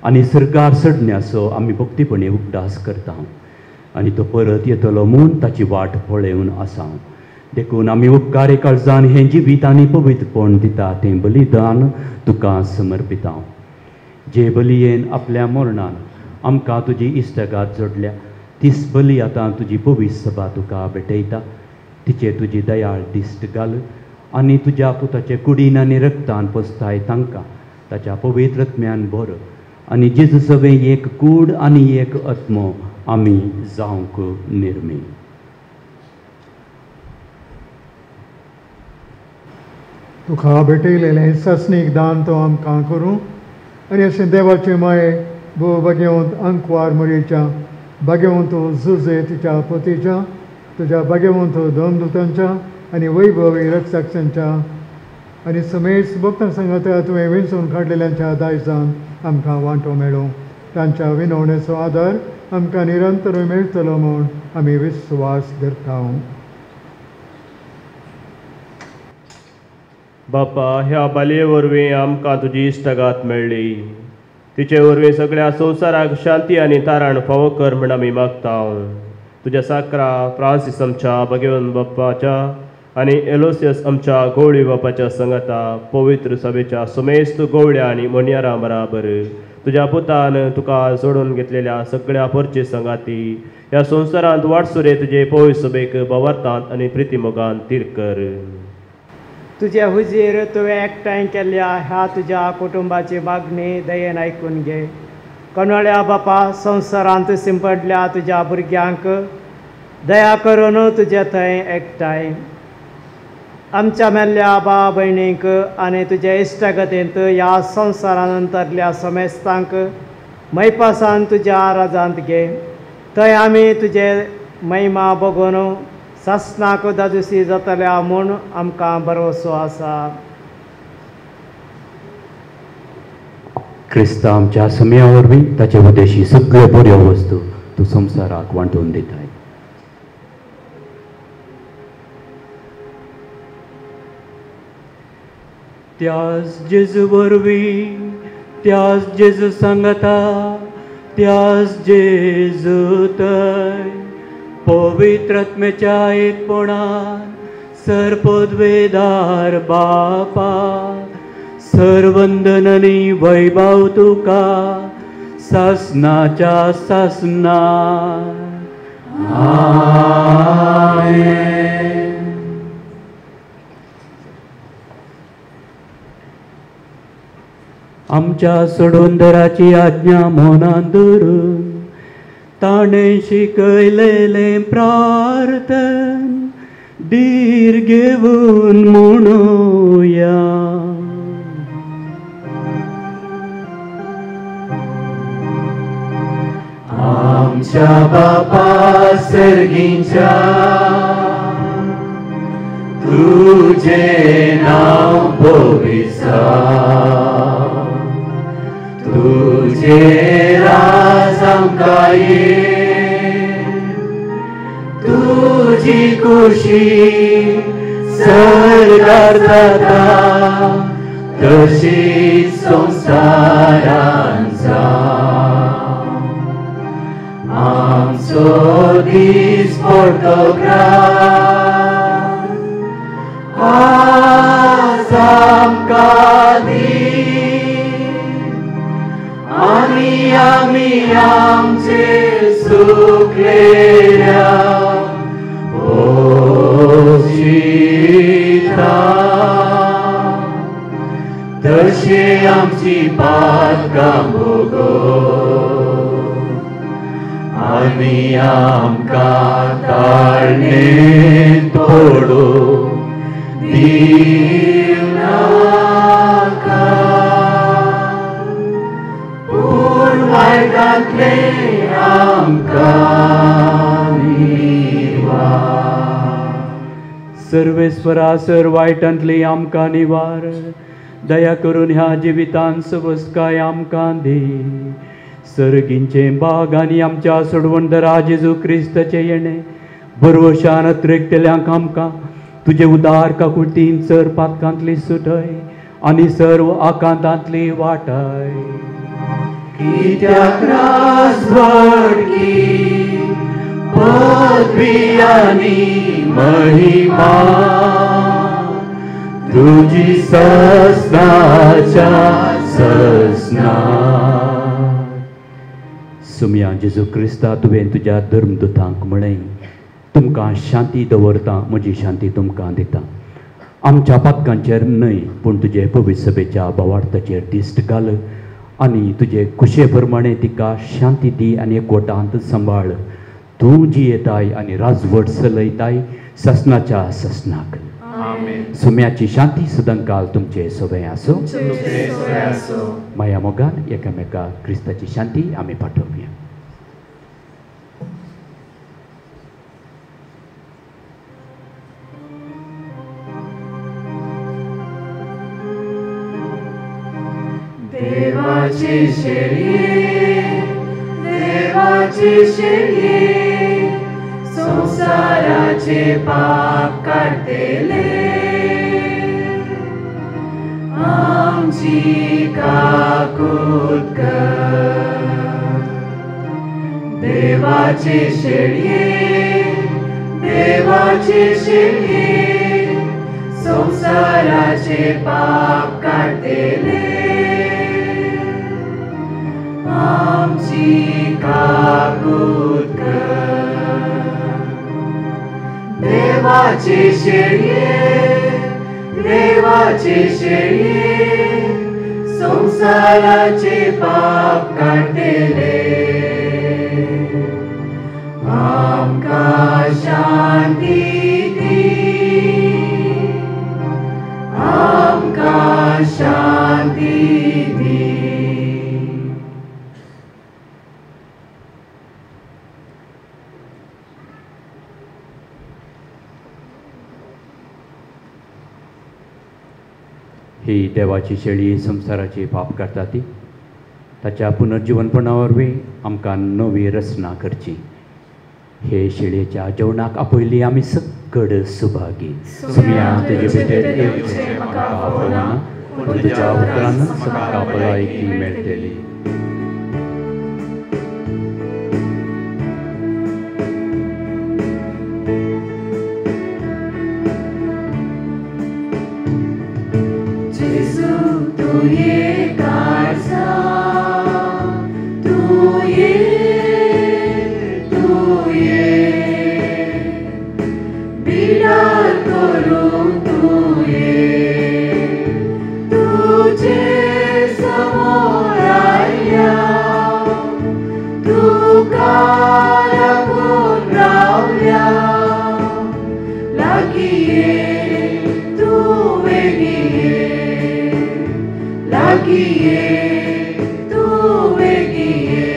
आनी सरकार सडण्याचो आमी भक्तीपणी उगडास करता. आनी तो परत येतलो म्हूण ताची वाट पळयवन आसा. देखून आमी उपकार काळजान हें जिवीत आनी पवित्रपण दिता तें बलिदान तुका समर्पिता. जे बलयेन आपल्या मरणान आमकां तुजी इश्टगात जोडल्या, तीच बली आतां तुजी पवित्र सभा तुका भेटयता. तिचे तुजी दयाळ दिश्ट घाल आनी तुज्या पुताचे कुडीन आनी रक्तान पोसताय तांकां ताच्या पवित्रत्म्यान भर. आनी जेजू सवे एक कूड आनी एक आत्मो आमी जावंक निर्मी. तुका भेटयलेलें सासणीक दान तो आमकां करूं आनी अशें देवाचे माये भोव भाग्यवंत अंकवार मरीच्या भाग्यवंत झुजे तिच्या पतीच्या, तुज्या भाग्यवंत दोमदूतांच्या आनी वैभवी रक्षकांच्या आनी समेस्त भक्तां सांगात तुवें वेंचून काडलेल्यांच्या दायजान आमकां वांटो मेळो. तांच्या विनवणेचो आदार आमकां निरंतर मेळटलो म्हूण आमी विस्वास धरता. बापा, ह्या बालये वरवीं आमकां तुजी इश्टगात मेळ्ळी. तिचे वरवीं सगळ्या संवसाराक शांती आनी तारण फावो कर म्हूण आमी मागता. तुज्या साकरा फ्रांसीस आमच्या भगवंत बाप्पाच्या आनी एलोसियस आमच्या गवळी बापाच्या संगता पवित्र सभेच्या समेस्त गवळ्या आनी मोनियारां बराबर तुज्या पुतान तुका जोडून घेतलेल्या सगळ्या परचे संगाती ह्या संवसारांत वाटसुरे तुजे पवित्र सभेक भवार्थांत आनी प्रितीमोगान तीर कर. तुज्या हुजीर तुवें एकठांय केल्ल्या ह्या तुज्या कुटुंबाची मागणी दयेन आयकून घे. कनोळ्या बापा, संवसारांत शिंपडल्या तुज्या भुरग्यांक दया करून तुजे थंय एकठांय. आमच्या मेल्ल्या भाव भयणींक आनी तुज्या इश्टगतींत ह्या संवसारांतरल्या समेस्तांक मैपासान तुज्या राजांत घे. थंय आमी तुजे महिमा बघून सासणाक दाजुसी जातल्या म्हूण आमकां भरवसो आसा. क्रिस्ता आमच्या समया वरवीं ताचे उद्देशी सगळ्यो बऱ्यो वस्तू तूं संवसाराक वांटून दिताय. त्याच जेजू वरवीं, त्याच जेजू सांगता, त्याच जेजू थंय पवित्रात्म्याच्या एकपणान सरपदवेदार बापा सर्वंदननी वैभव तुका सासनाच्या सासना. आमेन. आमच्या सोडूंदराची आज्ञा मनांत धरून ताणें शिकयलेले प्रार्थन धीर घेवन म्हणुया. आमच्या बापा सर्गीच्या तुझे नाव पवित्र, तुझे राज आमकां ये, तुझी खुशी सरकार जाता तशीच संसारांत जावं. आमचो दीस पडतो ग्रास आज आमकां दी, आमी आमचे सुखलेल्या ओशिता तशी आमची पातकां भोगो, आनी आमकां ताळणेंत पडो दिनाका, पूण वायटांतले आमकां निवार. सर्वेस्वरा सर वायटांतली आमकां निवार, दया करून ह्या जिवितांत सबस्काय आमकां दी. सर्गींचे बाग आनी आमच्या सोडवणदरा जेजू क्रिस्ताचे येणे बरोशान अत्रेकतेल्यांक आमकां तुजे उदार काकुळतीन सर पातकांतली सुटय आनी सर्व आकांतांतली वाटाय. कित्याक राजवडकी पदवी आनी महिमा तुजी ससनाच्या ससना. सुमया जेजू क्रिस्ता तुवें तुज्या धर्मदुतांक म्हणय तुमकां शांती दवरता, म्हजी शांती तुमकां दिता. आमच्या पातकांचेर न्हय पूण तुजे पवित्र सभेच्या भावार्थाचेर दिश्ट घाल आनी तुजे कुशे प्रमाणे तिका शांती दी आनी एकवटांत सांबाळ. तूं जियेताय आनी राजवट चलयताय ससनाच्या ससनाक. सुम्याची शांती सदांकाल तुमचे सोबे आसो. माया मोगान एकामेकाक क्रिस्ताची शांती आमी पाठोवया. देवाची शेळये संसाराचे पाप काढतेले आमची काकूत कर. देवाची शेळये संसाराचे पाप काढतेले आमची काकूत कर. देवाची शेळये संसाराचे पाप काढतेले आमकां शांती दी, आमकां शांती दी. ही देवाची शेळी संसाराची पाप करता ती ताच्या पुनर्जीवनपणा वरवीं आमकां नवी रचना करची. हे शेळयेच्या जेवणाक आपयली आमी सकड सुभागी. सुमया तुजे भितर येवचें म्हाका आवडना पूण तुज्या उतरान म्हाका भलायकी मेळटली. तू ये लागीं ये तूं वेगीं ये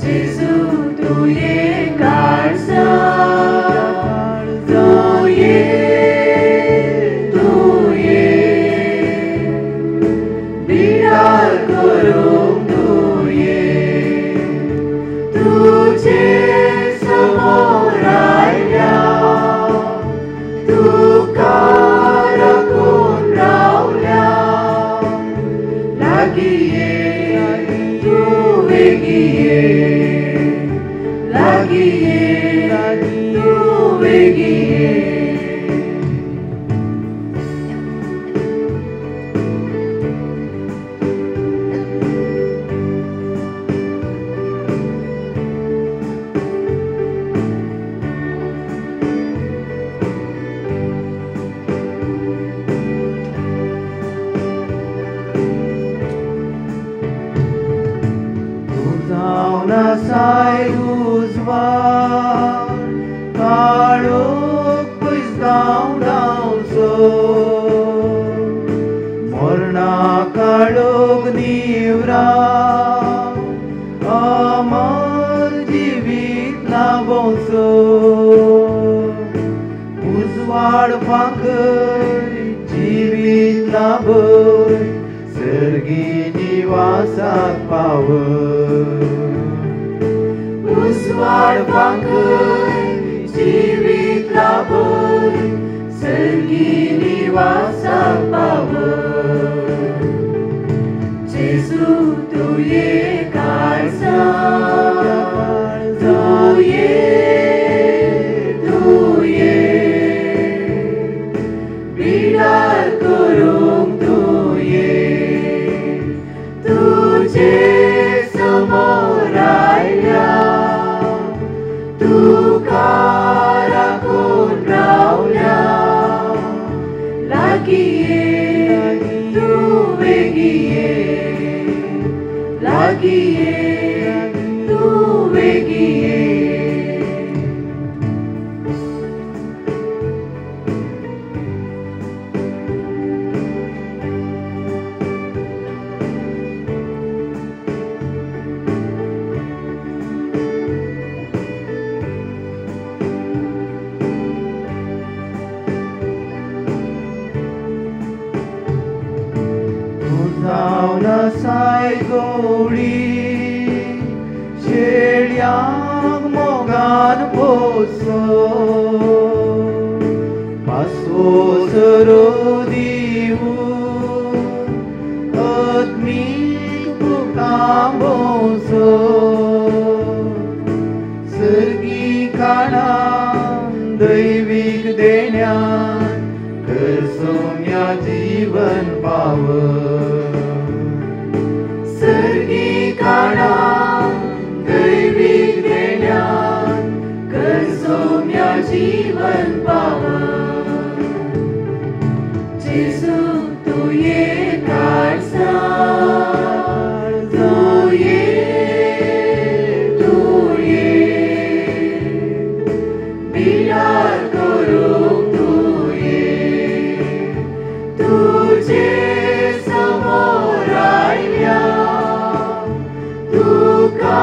जेजू तूं ये काळजा तूं ये बिडार करूंक तूं ये तुजे समोर आयल्या तुका राखून रावल्या लागीं ये तूं वेगीं ये लागीं ये तूं वेगीं ये Sai uzvar काळोख पयस धांवडाव सो मरणा काळोख निवराव अमर जिवीत लाभोसो उजवाड फांकर जिवीत लाभय सर्गी निवासाक पावय उजवाड फांकर जिवीत लाभय सर्गी निवासाक पावय जेजू तूं ये काळजा तूं ये बिडार करूंक तूं ये तुजे समोर आयल्या तुका राखून रावल्या लागीं ये तूं वेगीं ये लागीं ये तूं वेगीं ये साय गवळी शेळ्यांक मोगान पोसो पासवो सरो दिवू आत्मीक बुकां भोवसो सर्गी खाणां दैवीक देण्यान कर सौम्या जीवन पावय सर्गी खाणां दैवीक देण्यान कर सौम्या जीवन पावय जेजू तूं ये काळजा तूं ये बिडार करूंक तूं ये तुजे समोर आयल्या तुका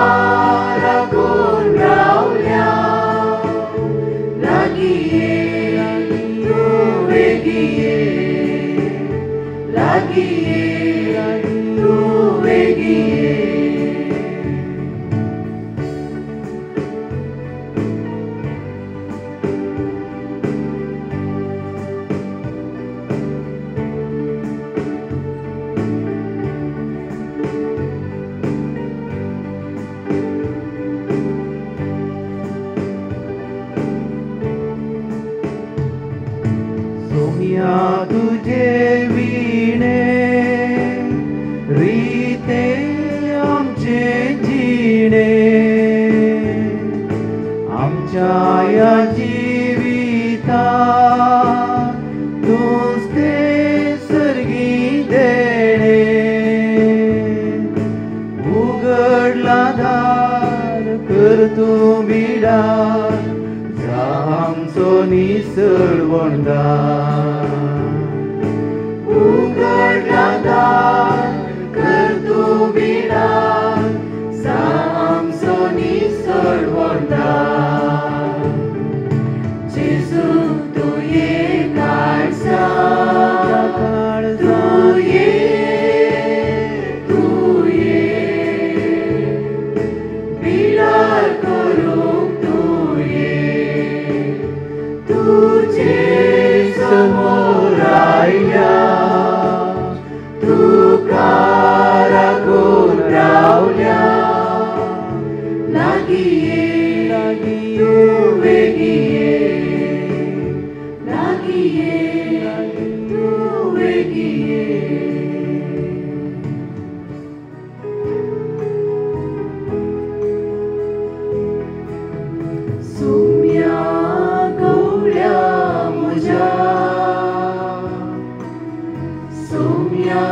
राखून रावल्या लागीं ये तूं वेगीं ये लागीं ये तूं वेगीं ये तुझे वीणे बेगिये सोम्या गवळ्या म्हज्या सोम्या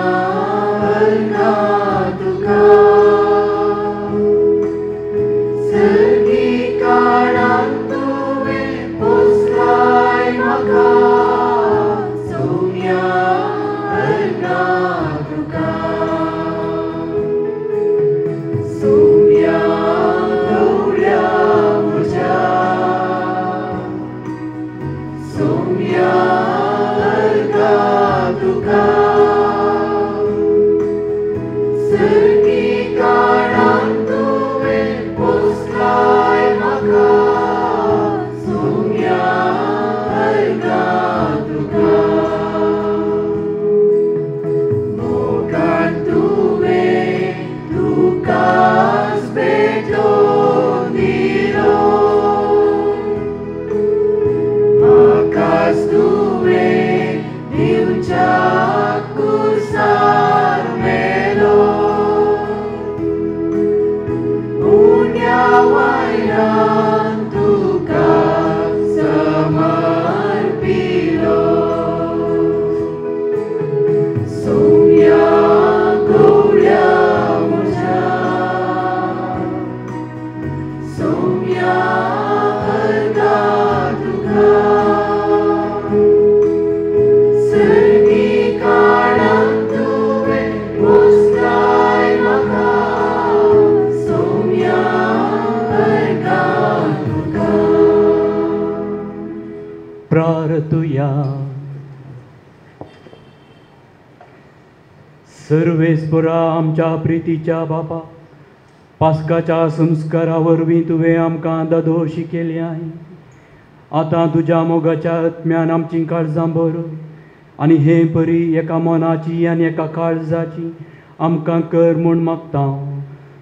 हरना तुका सर्गी काळांत तुवें पोसलाय म्हाका सोम्या हरना तुका सोम्या गवळ्या म्हज्या सोम्या हरना तुका सर्गी काळांत तुवें पोसलाय म्हाका सोम्या हरना तुका मोगान तुवें तुकाच भेटोवन दिलो म्हाकाच तुवें दिवच्या कुसार मेलो उण्या वायरान तुका समर्पिलो सोम्या गवळ्या म्हज्या सोम्या हरना तुका सर्गी काळांत तुवें पोसलाय म्हाका सोम्या हरना तुका प्रार्थुया सर्वेस्परा आमच्या प्रितीच्या बापा पास्काच्या संस्कारा वरवीं तुवें आमकां दादोशी केली आहे आतां तुज्या मोगाच्या आत्म्यान आमची काळजां भर आनी हे परी एका मनाची आनी एका काळजाची आमकां कर म्हूण मागता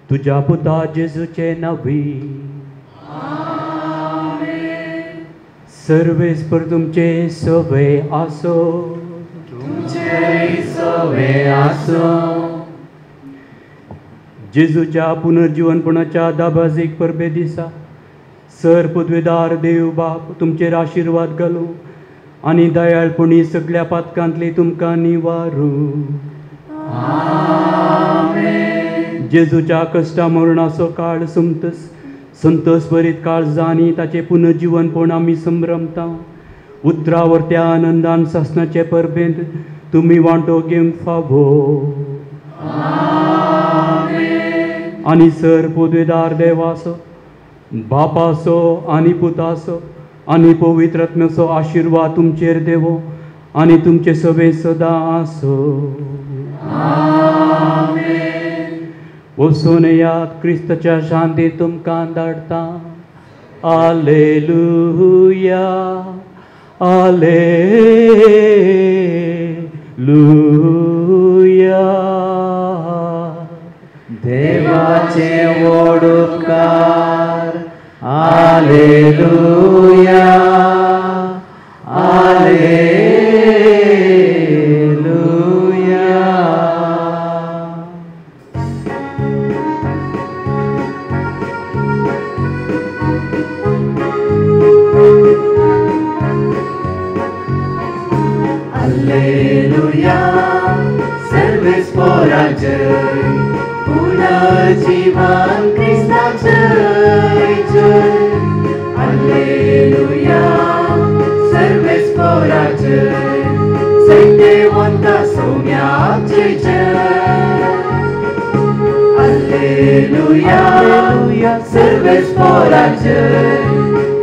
तुज्या पुता जेजूचे नांवी सर्वेस्पर तुमचे सवे आसो तुमचे सवे आसो जेजूच्या पुनर्जीवनपणाच्या दाबाजीक परबे दिसा सर पदवेदार देव बाप तुमचेर आशिर्वाद घालूं आनी दयाळपणी सगळ्या पातकांतली तुमकां निवारू जेजूच्या कश्टा मरणाचो काळ सोमतस संतोष भरीत काळजांनी ताचे पुनर्जीवनपण आमी संभ्रमता उतरावरत्या आनंदान सासणाचे परबेंत तुमी वांटो घेवंक फावो आनी सर पदवेदार देवाचो बापाचो आनी पुताचो आनी पवित्रात्म्याचो आशिर्वाद तुमचेर देवो आनी तुमचे सवे सदां आसो वचून यात क्रिस्ताच्या शांती तुमकां धाडटा हालेलुया हालेलुया देवाचे व्हड उपकार हालेलुया हालेलुया हालेलुया सर्वेस्परा जय पुनर्जीवन क्रिस्ता जय जय हालेलुया सर्वेस्परा जय सैन्यवंत सौम्या जय जय हालेलुया सर्वेस्परा जय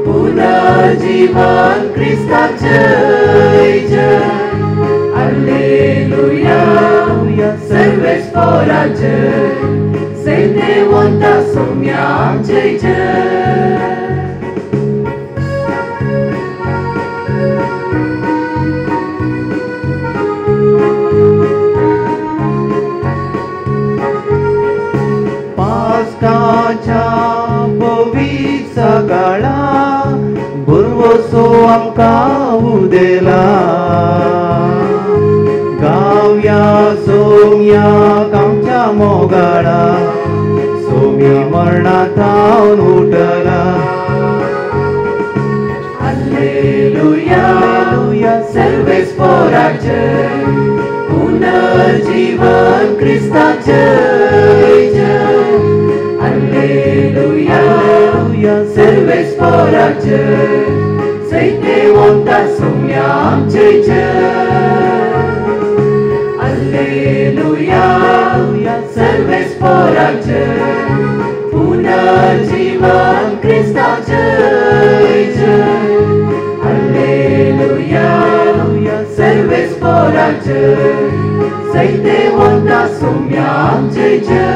पुनर्जीवन क्रिस्ता जय जय हालेलुया सर्वेस्परा जय सैन्यवंत सौम्या जय जय पास्काच्या पवित्र सकाळा बुरवोसो आमकां उदेला सोम्याक आमच्या मोगाळा सोमी मरणांतावन उठला Alleluia, सर्वेस्पराचे पुनर्जीवन क्रिस्ताचे जय Alleluia, सर्वेस्पराचे सैतेवंता सोम्या आमचे जय Alleluia, सर्वेस्पराचे पुनर्जीवन क्रिस्ताचे जय Alleluia, सर्वेस्पराचे सैतेवंता सोम्या आमचे जय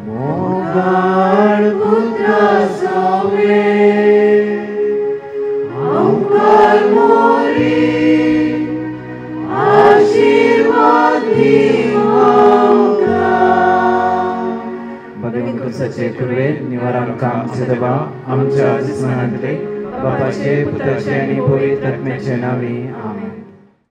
मोगाळ पुत्रा सावे आमकां मोरी आशीर्वाद दिवं भगवान कुसाचे कुरवे निवार आमकां आमचे देवा आमच्या जिस्मानांतले बापाचे पुत्राचे आनी पवित्र आत्म्याचे नावे आमेन